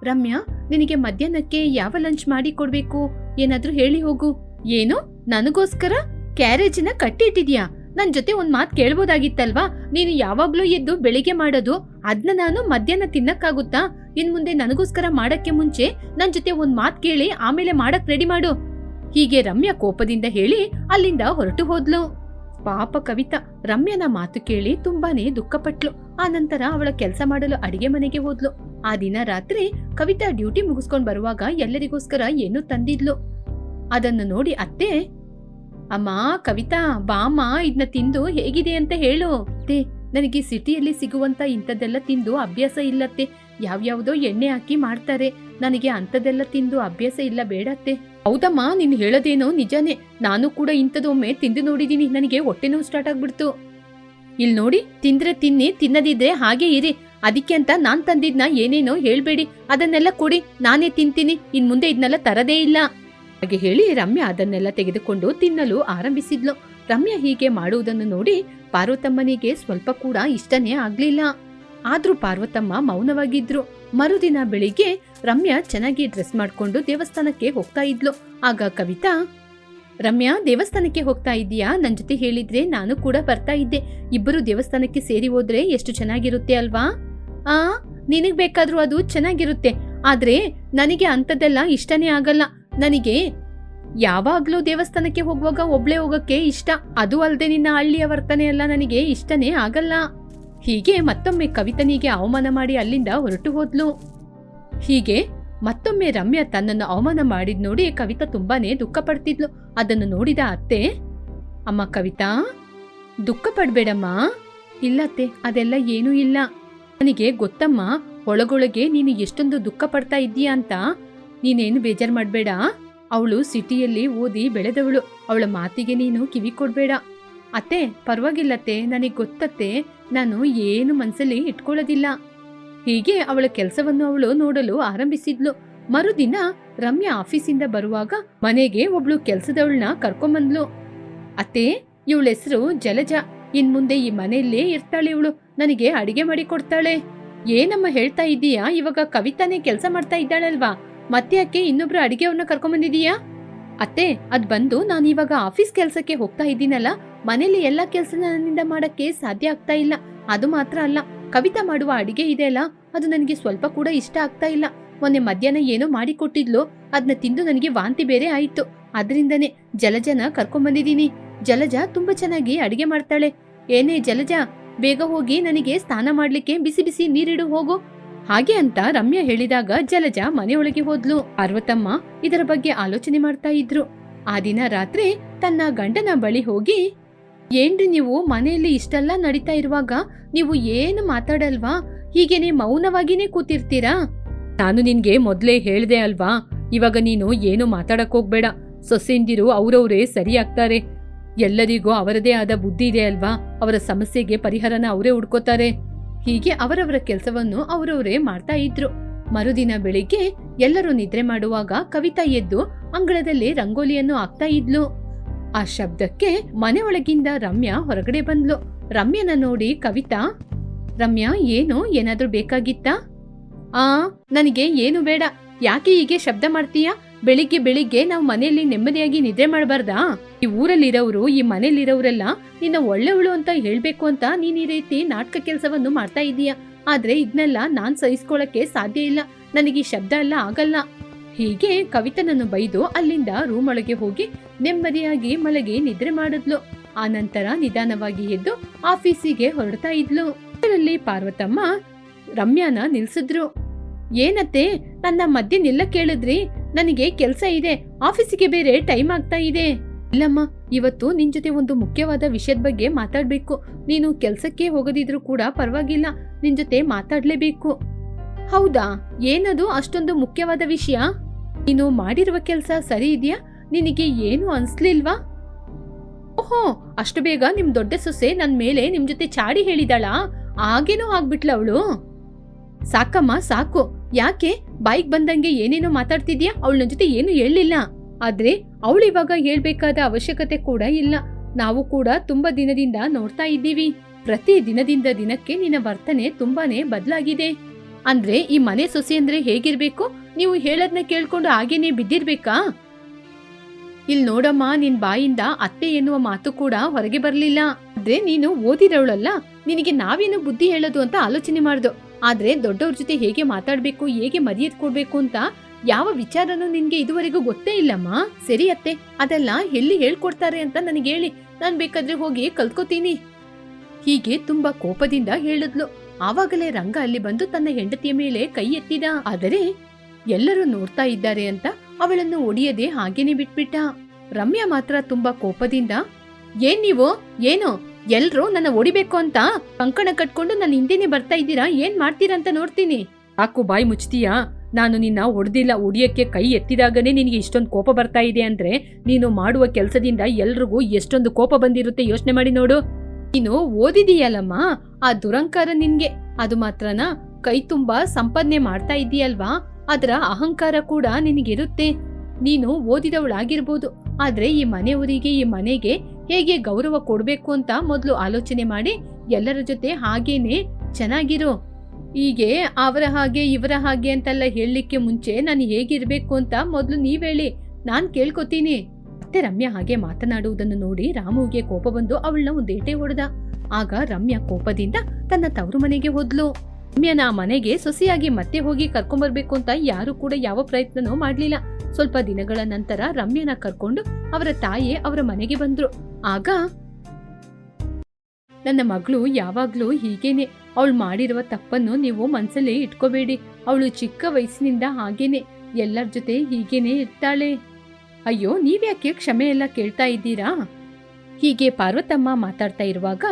ರಮ್ಯಾ, ನಿನಗೆ ಮಧ್ಯಾಹ್ನಕ್ಕೆ ಯಾವ ಲಂಚ್ ಮಾಡಿ ಕೊಡ್ಬೇಕು, ಏನಾದ್ರೂ ಹೇಳಿ ಹೋಗು. ಏನು, ನನಗೋಸ್ಕರ ಕ್ಯಾರೇಜಿನ ಕಟ್ಟಿಟ್ಟಿದ್ಯಾ? ನನ್ ಜೊತೆ ಒಂದ್ ಮಾತ್ ಕೇಳ್ಬೋದಾಗಿತ್ತಲ್ವಾ? ನೀನು ಯಾವಾಗ್ಲೂ ಎದ್ದು ಬೆಳಿಗ್ಗೆ ಮಾಡೋದು, ಅದ್ನ ನಾನು ಮಧ್ಯಾಹ್ನ ತಿನ್ನಕ್ಕಾಗುತ್ತಾ? ಇನ್ ಮುಂದೆ ನನಗೋಸ್ಕರ ಮಾಡಕ್ಕೆ ಮುಂಚೆ ನನ್ ಜೊತೆ ಒಂದ್ ಮಾತ್ ಕೇಳಿ ಆಮೇಲೆ ಮಾಡಕ್ ರೆಡಿ ಮಾಡು. ಹೀಗೆ ರಮ್ಯಾ ಕೋಪದಿಂದ ಹೇಳಿ ಅಲ್ಲಿಂದ ಹೊರಟು ಹೋದ್ಲು. ಪಾಪ ಕವಿತಾ ರಮ್ಯನ ಮಾತು ಕೇಳಿ ತುಂಬಾನೇ ದುಃಖಪಟ್ಲು. ಆ ನಂತರ ಅವಳ ಕೆಲಸ ಮಾಡಲು ಅಡಿಗೆ ಮನೆಗೆ ಹೋದ್ಲು. ಆ ದಿನ ರಾತ್ರಿ ಕವಿತಾ ಡ್ಯೂಟಿ ಮುಗಿಸ್ಕೊಂಡ್ ಬರುವಾಗ ಎಲ್ಲರಿಗೋಸ್ಕರ ಏನೂ ತಂದಿದ್ಲು. ಅದನ್ನು ನೋಡಿ ಅತ್ತೆ, ಅಮ್ಮ ಕವಿತಾ ಬಾಮ್ಮ, ಇದನ್ನ ತಿಂದು ಹೇಗಿದೆ ಅಂತ ಹೇಳು. ಅತ್ತೆ, ನನಗೆ ಸಿಟಿಯಲ್ಲಿ ಸಿಗುವಂತ ಇಂಥದ್ದೆಲ್ಲ ತಿಂದು ಅಭ್ಯಾಸ ಇಲ್ಲತ್ತೆ. ಯಾವ್ಯಾವ್ದೋ ಎಣ್ಣೆ ಹಾಕಿ ಮಾಡ್ತಾರೆ, ನನಗೆ ಅಂಥದ್ದೆಲ್ಲ ತಿಂದು ಅಭ್ಯಾಸ ಇಲ್ಲ, ಬೇಡತ್ತೆ. ಹೌದಮ್ಮ, ನೀನ್ ಹೇಳೋದೇನೋ ನಿಜಾನೇ. ನಾನು ಕೂಡ ಇಂಥದೊಮ್ಮೆ ತಿಂದು ನೋಡಿದೀನಿ, ನನಗೆ ಹೊಟ್ಟೆ ನೋವು ಸ್ಟಾರ್ಟ್ ಆಗ್ಬಿಡ್ತು. ಇಲ್ ನೋಡಿ, ತಿಂದ್ರೆ ತಿನ್ನಿ, ತಿನ್ನದಿದ್ರೆ ಹಾಗೆ ಇರಿ. ಅದಕ್ಕೆ ಅಂತ ನಾನ್ ತಂದಿದ್ನ ಏನೇನೋ ಹೇಳ್ಬೇಡಿ, ಅದನ್ನೆಲ್ಲ ಕೊಡಿ, ನಾನೇ ತಿಂತೀನಿ. ಇನ್ ಮುಂದೆ ಇದನ್ನೆಲ್ಲ ತರದೇ ಇಲ್ಲ. ಹಾಗೆ ಹೇಳಿ ರಮ್ಯಾ ಅದನ್ನೆಲ್ಲ ತೆಗೆದುಕೊಂಡು ತಿನ್ನಲು ಆರಂಭಿಸಿದ್ಲು. ರಮ್ಯಾ ಹೀಗೆ ಮಾಡುವುದನ್ನು ನೋಡಿ ಪಾರ್ವತಮ್ಮನಿಗೆ ಸ್ವಲ್ಪ ಕೂಡ ಇಷ್ಟನೇ ಆಗ್ಲಿಲ್ಲ. ಆದ್ರೂ ಪಾರ್ವತಮ್ಮ ಮೌನವಾಗಿದ್ರು. ಮರುದಿನ ಬೆಳಿಗ್ಗೆ ರಮ್ಯಾ ಚೆನ್ನಾಗಿ ಡ್ರೆಸ್ ಮಾಡ್ಕೊಂಡು ದೇವಸ್ಥಾನಕ್ಕೆ ಹೋಗ್ತಾ ಇದ್ಲು. ಆಗ ಕವಿತಾ, ರಮ್ಯಾ, ದೇವಸ್ಥಾನಕ್ಕೆ ಹೋಗ್ತಾ ಇದ್ದೀಯಾ? ನನ್ ಜೊತೆ ಹೇಳಿದ್ರೆ ನಾನು ಕೂಡ ಬರ್ತಾ ಇದ್ದೆ. ಇಬ್ಬರು ದೇವಸ್ಥಾನಕ್ಕೆ ಸೇರಿ ಹೋದ್ರೆ ಎಷ್ಟು ಚೆನ್ನಾಗಿರುತ್ತೆ ಅಲ್ವಾ? ನಿನಗ್ ಬೇಕಾದ್ರೂ ಅದು ಚೆನ್ನಾಗಿರುತ್ತೆ, ಆದ್ರೆ ನನಗೆ ಅಂಥದ್ದೆಲ್ಲ ಇಷ್ಟನೇ ಆಗಲ್ಲ. ನನಗೆ ಯಾವಾಗ್ಲೂ ದೇವಸ್ಥಾನಕ್ಕೆ ಹೋಗುವಾಗ ಒಬ್ಳೆ ಹೋಗಕ್ಕೆ ಇಷ್ಟ. ಅದು ಅಲ್ದೆ ನಿನ್ನ ಹಳ್ಳಿಯ ವರ್ತನೆ ಎಲ್ಲ ನನಗೆ ಇಷ್ಟನೇ ಆಗಲ್ಲ. ಹೀಗೆ ಮತ್ತೊಮ್ಮೆ ಕವಿತನಿಗೆ ಅವಮಾನ ಮಾಡಿ ಅಲ್ಲಿಂದ ಹೊರಟು ಹೋದ್ಲು. ಹೀಗೆ ಮತ್ತೊಮ್ಮೆ ರಮ್ಯಾ ತನ್ನನ್ನು ಅವಮಾನ ಮಾಡಿದ್ ನೋಡಿ ಕವಿತಾ ತುಂಬಾನೇ ದುಃಖ ಪಡ್ತಿದ್ಲು. ಅದನ್ನು ನೋಡಿದ ಅತ್ತೆ, ಅಮ್ಮ ಕವಿತಾ, ದುಃಖ ಪಡ್ಬೇಡಮ್ಮ. ಇಲ್ಲತ್ತೆ, ಅದೆಲ್ಲ ಏನೂ ಇಲ್ಲ. ನನಗೆ ಗೊತ್ತಮ್ಮ, ಒಳಗೊಳಗೆ ನೀನು ಎಷ್ಟೊಂದು ದುಃಖ ಪಡ್ತಾ ಇದ್ದೀಯ ಅಂತ. ನೀನೇನು ಬೇಜಾರ್ ಮಾಡ್ಬೇಡ. ಅವಳು ಸಿಟಿಯಲ್ಲಿ ಓದಿ ಬೆಳೆದವಳು, ಅವಳ ಮಾತಿಗೆ ನೀನು ಕಿವಿ ಕೊಡ್ಬೇಡ. ಅತ್ತೆ, ಪರವಾಗಿಲ್ಲತ್ತೆ, ನನಗೆ ಗೊತ್ತತ್ತೆ, ನಾನು ಏನು ಮನ್ಸಲ್ಲಿ ಇಟ್ಕೊಳ್ಳೋದಿಲ್ಲ. ಹೀಗೆ ಅವಳ ಕೆಲಸವನ್ನು ಅವಳು ನೋಡಲು ಆರಂಭಿಸಿದ್ಲು. ಮರುದಿನ ರಮ್ಯಾ ಆಫೀಸಿಂದ ಬರುವಾಗ ಮನೆಗೆ ಒಬ್ಳು ಕೆಲಸದವಳನ್ನ ಕರ್ಕೊಂಬಂದ್ಲು. ಅತ್ತೆ, ಇವಳ ಹೆಸರು ಜಲಜ. ಇನ್ ಮುಂದೆ ಈ ಮನೆಯಲ್ಲೇ ಇರ್ತಾಳೆ ಇವಳು, ನನಗೆ ಅಡಿಗೆ ಮಾಡಿ ಕೊಡ್ತಾಳೆ. ಏನಮ್ಮ ಹೇಳ್ತಾ ಇದ್ದೀಯಾ? ಇವಾಗ ಕವಿತಾನೇ ಕೆಲಸ ಮಾಡ್ತಾ ಇದ್ದಾಳಲ್ವಾ, ಮತ್ತೆ ಯಾಕೆ ಇನ್ನೊಬ್ರು ಅಡಿಗೆಯವ್ರನ್ನ ಕರ್ಕೊಂಬಂದಿದೀಯಾ? ಅತ್ತೆ, ಅದ್ ಬಂದು ನಾನು ಇವಾಗ ಆಫೀಸ್ ಕೆಲ್ಸಕ್ಕೆ ಹೋಗ್ತಾ ಇದ್ದೀನಲ್ಲ, ಮನೇಲಿ ಎಲ್ಲಾ ಕೆಲ್ಸ ನನ್ನಿಂದ ಮಾಡಕ್ಕೆ ಸಾಧ್ಯ ಆಗ್ತಾ ಇಲ್ಲ. ಅದು ಮಾತ್ರ ಅಲ್ಲ, ಕವಿತಾ ಮಾಡುವ ಅಡಿಗೆ ಇದೆ ಅಲ್ಲ, ಅದು ನನಗೆ ಸ್ವಲ್ಪ ಕೂಡ ಇಷ್ಟ ಆಗ್ತಾ ಇಲ್ಲ. ಮೊನ್ನೆ ಮಧ್ಯಾಹ್ನ ಏನೋ ಮಾಡಿ ಕೊಟ್ಟಿದ್ಲು, ಅದನ್ನ ತಿಂದು ನನಗೆ ವಾಂತಿ ಬೇರೆ ಆಯ್ತು. ಅದರಿಂದನೇ ಜಲಜನ ಕರ್ಕೊಂಬಂದಿದೀನಿ. ಜಲಜ ತುಂಬಾ ಚೆನ್ನಾಗಿ ಅಡಿಗೆ ಮಾಡ್ತಾಳೆ. ಏನೇ ಜಲಜ, ಬೇಗ ಹೋಗಿ ನನಗೆ ಸ್ನಾನ ಮಾಡ್ಲಿಕ್ಕೆ ಬಿಸಿ ಬಿಸಿ ನೀರಿಡು ಹೋಗು. ಹಾಗೆ ಅಂತ ರಮ್ಯಾ ಹೇಳಿದಾಗ ಜಲಜ ಮನೆಯೊಳಗೆ ಹೋದ್ಲು. ಪಾರ್ವತಮ್ಮ ಇದರ ಬಗ್ಗೆ ಆಲೋಚನೆ ಮಾಡ್ತಾ ಇದ್ರು. ಆ ದಿನ ರಾತ್ರಿ ತನ್ನ ಗಂಡನ ಬಳಿ ಹೋಗಿ, ಏನ್ರಿ ನೀವು ಮನೆಯಲ್ಲಿ ಇಷ್ಟೆಲ್ಲ ನಡೀತಾ ಇರುವಾಗ ನೀವು ಏನು ಮಾತಾಡಲ್ವಾ? ಹೀಗೇನೆ ಮೌನವಾಗಿನೇ ಕೂತಿರ್ತೀರಾ? ನಾನು ನಿನ್ಗೆ ಮೊದ್ಲೇ ಹೇಳ್ದೆ ಅಲ್ವಾ, ಇವಾಗ ನೀನು ಏನು ಮಾತಾಡಕ್ ಹೋಗ್ಬೇಡ. ಸೊಸೆಂದಿರು ಅವ್ರವ್ರೇ ಸರಿ ಆಗ್ತಾರೆ. ಎಲ್ಲರಿಗೂ ಅವರದೇ ಆದ ಬುದ್ಧಿ ಇದೆ ಅಲ್ವಾ, ಅವರ ಸಮಸ್ಯೆಗೆ ಪರಿಹಾರನ ಅವರೇ ಹುಡ್ಕೋತಾರೆ. ಹೀಗೆ ಅವರವರ ಕೆಲಸವನ್ನು ಅವರವರೇ ಮಾಡ್ತಾ ಇದ್ರು. ಮರುದಿನ ಬೆಳಿಗ್ಗೆ ಎಲ್ಲರೂ ನಿದ್ರೆ ಮಾಡುವಾಗ ಕವಿತಾ ಎದ್ದು ಅಂಗಳದಲ್ಲಿ ರಂಗೋಲಿಯನ್ನು ಹಾಕ್ತಾ ಇದ್ಲು. ಆ ಶಬ್ದಕ್ಕೆ ಮನೆ ಒಳಗಿಂದ ರಮ್ಯಾ ಹೊರಗಡೆ ಬಂದ್ಲು. ರಮ್ಯನ ನೋಡಿ ಕವಿತಾ, ರಮ್ಯಾ, ಏನು, ಏನಾದ್ರೂ ಬೇಕಾಗಿತ್ತಾ? ನನಗೆ ಏನು ಬೇಡ. ಯಾಕೆ ಹೀಗೆ ಶಬ್ದ ಮಾಡ್ತೀಯಾ? ಬೆಳಿಗ್ಗೆ ಬೆಳಿಗ್ಗೆ ನಾವು ಮನೆಯಲ್ಲಿ ನೆಮ್ಮದಿಯಾಗಿ ನಿದ್ರೆ ಮಾಡಬಾರ್ದಾ? ಈ ಊರಲ್ಲಿರೋರು, ಈ ಮನೇಲಿರೋರೆಲ್ಲ ನಿನ್ನ ಒಳ್ಳೆವಳು ಅಂತ ಹೇಳ್ಬೇಕು ಅಂತ ನೀನ್ ಈ ರೀತಿ ನಾಟಕ ಕೆಲಸವನ್ನು ಮಾಡ್ತಾ ಇದೀಯ. ಆದ್ರೆ ಇದನ್ನೆಲ್ಲ ನಾನ್ ಸಹಿಸ್ಕೊಳಕ್ಕೆ ಸಾಧ್ಯ ಇಲ್ಲ. ನನಗೆ ಈ ಶಬ್ದ ಎಲ್ಲ ಆಗಲ್ಲ. ಹೀಗೆ ಕವಿತನನ್ನು ಬೈದು ಅಲ್ಲಿಂದ ರೂಮ್ ಒಳಗೆ ಹೋಗಿ ನೆಮ್ಮದಿಯಾಗಿ ಮಲಗಿ ನಿದ್ರೆ ಮಾಡಿದ್ಲು. ಆ ನಂತರ ನಿಧಾನವಾಗಿ ಎದ್ದು ಆಫೀಸಿಗೆ ಹೊರಡ್ತಾ ಇದ್ಲು. ಅದರಲ್ಲಿ ಪಾರ್ವತಮ್ಮ ರಮ್ಯಾನ ನಿಲ್ಸಿದ್ರು. ಏನತ್ತೆ, ನನ್ನ ಮಧ್ಯೆ ನಿಲ್ಲ ಕೇಳಿದ್ರಿ? ನನಗೆ ಕೆಲ್ಸ ಇದೆ, ಆಫೀಸಿಗೆ ಬೇರೆ ಟೈಮ್ ಆಗ್ತಾ ಇದೆ. ಇಲ್ಲಮ್ಮ, ಇವತ್ತು ನಿನ್ ಜೊತೆ ಒಂದು ಮುಖ್ಯವಾದ ವಿಷಯದ ಬಗ್ಗೆ ಮಾತಾಡ್ಬೇಕು. ನೀನು ಕೆಲ್ಸಕ್ಕೆ ಹೋಗದಿದ್ರು ಕೂಡ ಪರವಾಗಿಲ್ಲ, ನಿನ್ ಜೊತೆ ಮಾತಾಡ್ಲೇಬೇಕು. ಹೌದಾ? ಏನದು ಅಷ್ಟೊಂದು ಮುಖ್ಯವಾದ ವಿಷಯ? ನೀನು ಮಾಡಿರುವ ಕೆಲಸ ಸರಿ ಇದೆಯಾ? ನಿನಗೆ ಏನು ಅನ್ಸ್ಲಿಲ್ವಾ? ಓಹೋ, ಅಷ್ಟು ಬೇಗ ನಿಮ್ ದೊಡ್ಡ ಸೊಸೆ ನನ್ ಮೇಲೆ ನಿಮ್ ಜೊತೆ ಚಾಡಿ ಹೇಳಿದಾಳಾ? ಆಗೇನೋ ಆಗ್ಬಿಟ್ಲ ಅವಳು. ಸಾಕಮ್ಮ ಸಾಕು, ಯಾಕೆ ಬಾಯಿಗೆ ಬಂದಂಗೆ ಏನೇನೋ ಮಾತಾಡ್ತಿದ್ಯಾ? ಅವಳ ಜೊತೆ ಏನು ಹೇಳಿಲ್ಲ. ಆದ್ರೆ ಅವಳು ಇವಾಗ ಹೇಳ್ಬೇಕಾದ ಅವಶ್ಯಕತೆ ಕೂಡ ಇಲ್ಲ. ನಾವು ಕೂಡ ತುಂಬಾ ದಿನದಿಂದ ನೋಡ್ತಾ ಇದ್ದೀವಿ. ಪ್ರತಿ ದಿನದಿಂದ ದಿನಕ್ಕೆ ನಿನ್ನ ವರ್ತನೆ ತುಂಬಾನೇ ಬದಲಾಗಿದೆ. ಅಂದ್ರೆ ಈ ಮನೆ ಸೊಸೆ ಅಂದ್ರೆ ಹೇಗಿರ್ಬೇಕು? ನೀವು ಹೇಳದ್ನ ಕೇಳ್ಕೊಂಡು ಹಾಗೇನೆ ಬಿದ್ದಿರ್ಬೇಕಾ? ಇಲ್ ನೋಡಮ್ಮ, ನಿನ್ ಬಾಯಿಂದ ಅತ್ತೆ ಎನ್ನುವ ಮಾತು ಕೂಡ ಹೊರಗೆ ಬರ್ಲಿಲ್ಲ. ಆದ್ರೆ ನೀನು ಓದಿರೋಳಲ್ಲ, ನಿನಗೆ ನಾವೇನು ಬುದ್ಧಿ ಹೇಳೋದು ಅಂತ ಆಲೋಚನೆ ಮಾಡ್ದು. ಆದ್ರೆ ದೊಡ್ಡವ್ರ ಜೊತೆ ಹೇಗೆ ಮಾತಾಡ್ಬೇಕು, ಹೇಗೆ ಮರ್ಯಾದೆ ಕೊಡ್ಬೇಕು ಅಂತ ಯಾವ ವಿಚಾರನೂ ನಿನ್ಗೆ ಇದುವರೆಗೂ ಗೊತ್ತೇ ಇಲ್ಲಮ್ಮ. ಸರಿ ಅತ್ತೆ, ಅದೆಲ್ಲ ಎಲ್ಲಿ ಹೇಳ್ಕೊಡ್ತಾರೆ ಅಂತ ನನಗೆ ಹೇಳಿ, ನಾನ್ ಬೇಕಾದ್ರೆ ಹೋಗಿ ಕಲ್ತ್ಕೋತೀನಿ. ಹೀಗೆ ತುಂಬಾ ಕೋಪದಿಂದ ಹೇಳಿದ್ಲು. ಆವಾಗಲೇ ರಂಗ ಅಲ್ಲಿ ಬಂದು ತನ್ನ ಹೆಂಡತಿಯ ಮೇಲೆ ಕೈ ಎತ್ತಿದ. ಆದರೆ ಎಲ್ಲರೂ ನೋಡ್ತಾ ಇದ್ದಾರೆ ಅಂತ ಅವಳನ್ನು ಒಡೆಯದೆ ಹಾಗೇನೆ ಬಿಟ್ಬಿಟ್ಟ. ರಮ್ಯಾ ಮಾತ್ರ ತುಂಬಾ ಕೋಪದಿಂದ, ಏನ್ ನೀವು ಏನು ಎಲ್ರೂ ನನ್ನ ಒಡಿಬೇಕು ಅಂತ ಕಂಕಣ ಕಟ್ಕೊಂಡು ನನ್ನ ಹಿಂದೆನೆ ಬರ್ತಾ ಇದ್ದೀರಾ? ಏನ್ ಮಾಡ್ತೀರಾ ಅಂತ ನೋಡ್ತೀನಿ. ಸಾಕು, ಬಾಯಿ ಮುಚ್ತೀಯಾ? ನಾನು ನಿನ್ನ ಒಡ್ದಿಲ್ಲ. ಒಡಿಯಕ್ಕೆ ಕೈ ಎತ್ತಿದಾಗನೇ ನಿನಗೆ ಇಷ್ಟೊಂದು ಕೋಪ ಬರ್ತಾ ಇದೆ ಅಂದ್ರೆ ನೀನು ಮಾಡುವ ಕೆಲಸದಿಂದ ಎಲ್ರಿಗೂ ಎಷ್ಟೊಂದು ಕೋಪ ಬಂದಿರುತ್ತೆ ಯೋಚನೆ ಮಾಡಿ ನೋಡು. ನೀನು ಓದಿದೀಯಲ್ಲಮ್ಮ, ಆ ದುರಂಕಾರ ನಿನ್ಗೆ. ಅದು ಮಾತ್ರನಾ, ಕೈ ತುಂಬಾ ಸಂಪಾದನೆ ಮಾಡ್ತಾ ಇದೀಯಲ್ವಾ, ಅದರ ಅಹಂಕಾರ ಕೂಡ ನಿನಗಿರುತ್ತೆ. ನೀನು ಓದಿದವಳಾಗಿರ್ಬೋದು, ಆದ್ರೆ ಈ ಮನೆಯವರಿಗೆ, ಈ ಮನೆಗೆ ಹೇಗೆ ಗೌರವ ಕೊಡ್ಬೇಕು ಅಂತ ಮೊದ್ಲು ಆಲೋಚನೆ ಮಾಡಿ ಎಲ್ಲರ ಜೊತೆ ಹಾಗೇನೆ ಚೆನ್ನಾಗಿರು. ಹೀಗೆ ಅವರ ಹಾಗೆ ಇವರ ಹಾಗೆ ಅಂತೆಲ್ಲ ಹೇಳಲಿಕ್ಕೆ ಮುಂಚೆ ನಾನು ಹೇಗಿರ್ಬೇಕು ಅಂತ ಮೊದ್ಲು ನೀವ್ ಹೇಳಿ, ನಾನ್ ಕೇಳ್ಕೊತೀನಿ. ಮತ್ತೆ ರಮ್ಯಾ ಹಾಗೆ ಮಾತನಾಡುವುದನ್ನು ನೋಡಿ ರಾಮುಗೆ ಕೋಪ ಬಂದು ಅವಳನ್ನ ಒಂದೇಟೆ ಹೊಡೆದ. ಆಗ ರಮ್ಯಾ ಕೋಪದಿಂದ ತನ್ನ ತವರು ಮನೆಗೆ ಹೋದ್ಲು. ರಮ್ಯಾನ ಮನೆಗೆ ಸೊಸೆಯಾಗಿ ಮತ್ತೆ ಹೋಗಿ ಕರ್ಕೊಂಡ್ಬರ್ಬೇಕು ಅಂತ ಯಾರು ಕೂಡ ಯಾವ ಪ್ರಯತ್ನನೂ ಮಾಡ್ಲಿಲ್ಲ. ಸ್ವಲ್ಪ ದಿನಗಳ ನಂತರ ರಮ್ಯಾನ ಕರ್ಕೊಂಡು ಅವರ ತಾಯಿ ಅವರ ಮನೆಗೆ ಬಂದ್ರು. ಆಗ, ನನ್ನ ಮಗಳು ಯಾವಾಗ್ಲೂ ಹೀಗೇನೆ, ಅವಳು ಮಾಡಿರುವ ತಪ್ಪನ್ನು ನೀವು ಮನ್ಸಲ್ಲೇ ಇಟ್ಕೋಬೇಡಿ. ಅವಳು ಚಿಕ್ಕ ವಯಸ್ಸಿನಿಂದ ಹಾಗೇನೆ, ಎಲ್ಲರ ಜೊತೆ ಹೀಗೇನೆ ಇರ್ತಾಳೆ. ಅಯ್ಯೋ, ನೀವ್ಯಾಕೆ ಕ್ಷಮೆ ಎಲ್ಲ ಕೇಳ್ತಾ ಇದ್ದೀರಾ? ಹೀಗೆ ಪಾರ್ವತಮ್ಮ ಮಾತಾಡ್ತಾ ಇರುವಾಗ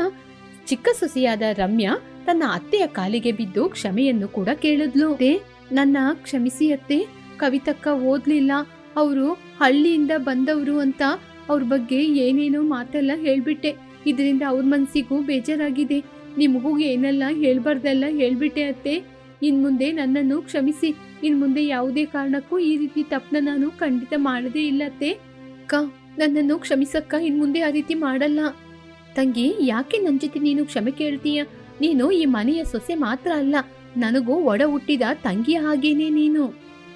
ಚಿಕ್ಕ ಸೊಸೆಯಾದ ರಮ್ಯಾ ತನ್ನ ಅತ್ತೆಯ ಕಾಲಿಗೆ ಬಿದ್ದು ಕ್ಷಮೆಯನ್ನು ಕೂಡ ಕೇಳಿದ್ಲು. ನನ್ನ ಕ್ಷಮಿಸಿ ಅತ್ತೆ, ಕವಿತಕ್ಕ ಓದ್ಲಿಲ್ಲ, ಅವರು ಹಳ್ಳಿಯಿಂದ ಬಂದವರು ಅಂತ ಅವ್ರ ಬಗ್ಗೆ ಏನೇನೋ ಮಾತೆಲ್ಲ ಹೇಳ್ಬಿಟ್ಟೆ. ಇದರಿಂದ ಅವ್ರ ಮನ್ಸಿಗೂ ಬೇಜಾರಾಗಿದೆ. ನಿಮಗೂ ಏನೆಲ್ಲ ಹೇಳ್ಬಾರ್ದೆಲ್ಲ ಹೇಳ್ಬಿಟ್ಟೆ ಅತ್ತೆ. ಇನ್ ಮುಂದೆ ನನ್ನನ್ನು ಕ್ಷಮಿಸಿ. ಇನ್ ಮುಂದೆ ಯಾವುದೇ ಕಾರಣಕ್ಕೂ ಈ ರೀತಿ ತಪ್ಪನ್ನ ನಾನು ಖಂಡಿತ ಮಾಡದೇ ಇಲ್ಲ ಅತ್ತೆ. ಅಕ್ಕ, ನನ್ನನ್ನು ಕ್ಷಮಿಸಕ್ಕ, ಇನ್ ಮುಂದೆ ಆ ರೀತಿ ಮಾಡಲ್ಲ. ತಂಗಿ, ಯಾಕೆ ನನ್ ಜೊತೆ ನೀನು ಕ್ಷಮೆ ಕೇಳ್ತೀಯ? ನೀನು ಈ ಮನೆಯ ಸೊಸೆ ಮಾತ್ರ ಅಲ್ಲ, ನನಗೂ ಒಡ ಹುಟ್ಟಿದ ತಂಗಿಯ ಹಾಗೇನೆ ನೀನು.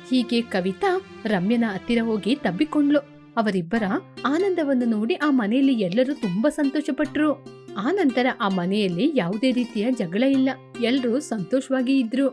ಹೀಗೆ ಕವಿತಾ ರಮ್ಯನ ಹತ್ತಿರ ಹೋಗಿ ತಬ್ಬಿಕೊಂಡ್ಲು. ಅವರಿಬ್ಬರ ಆನಂದವನ್ನು ನೋಡಿ ಆ ಮನೆಯಲ್ಲಿ ಎಲ್ಲರೂ ತುಂಬಾ ಸಂತೋಷ ಪಟ್ರು. ಆ ನಂತರ ಆ ಮನೆಯಲ್ಲಿ ಯಾವುದೇ ರೀತಿಯ ಜಗಳ ಇಲ್ಲ, ಎಲ್ರೂ ಸಂತೋಷವಾಗಿ ಇದ್ರು.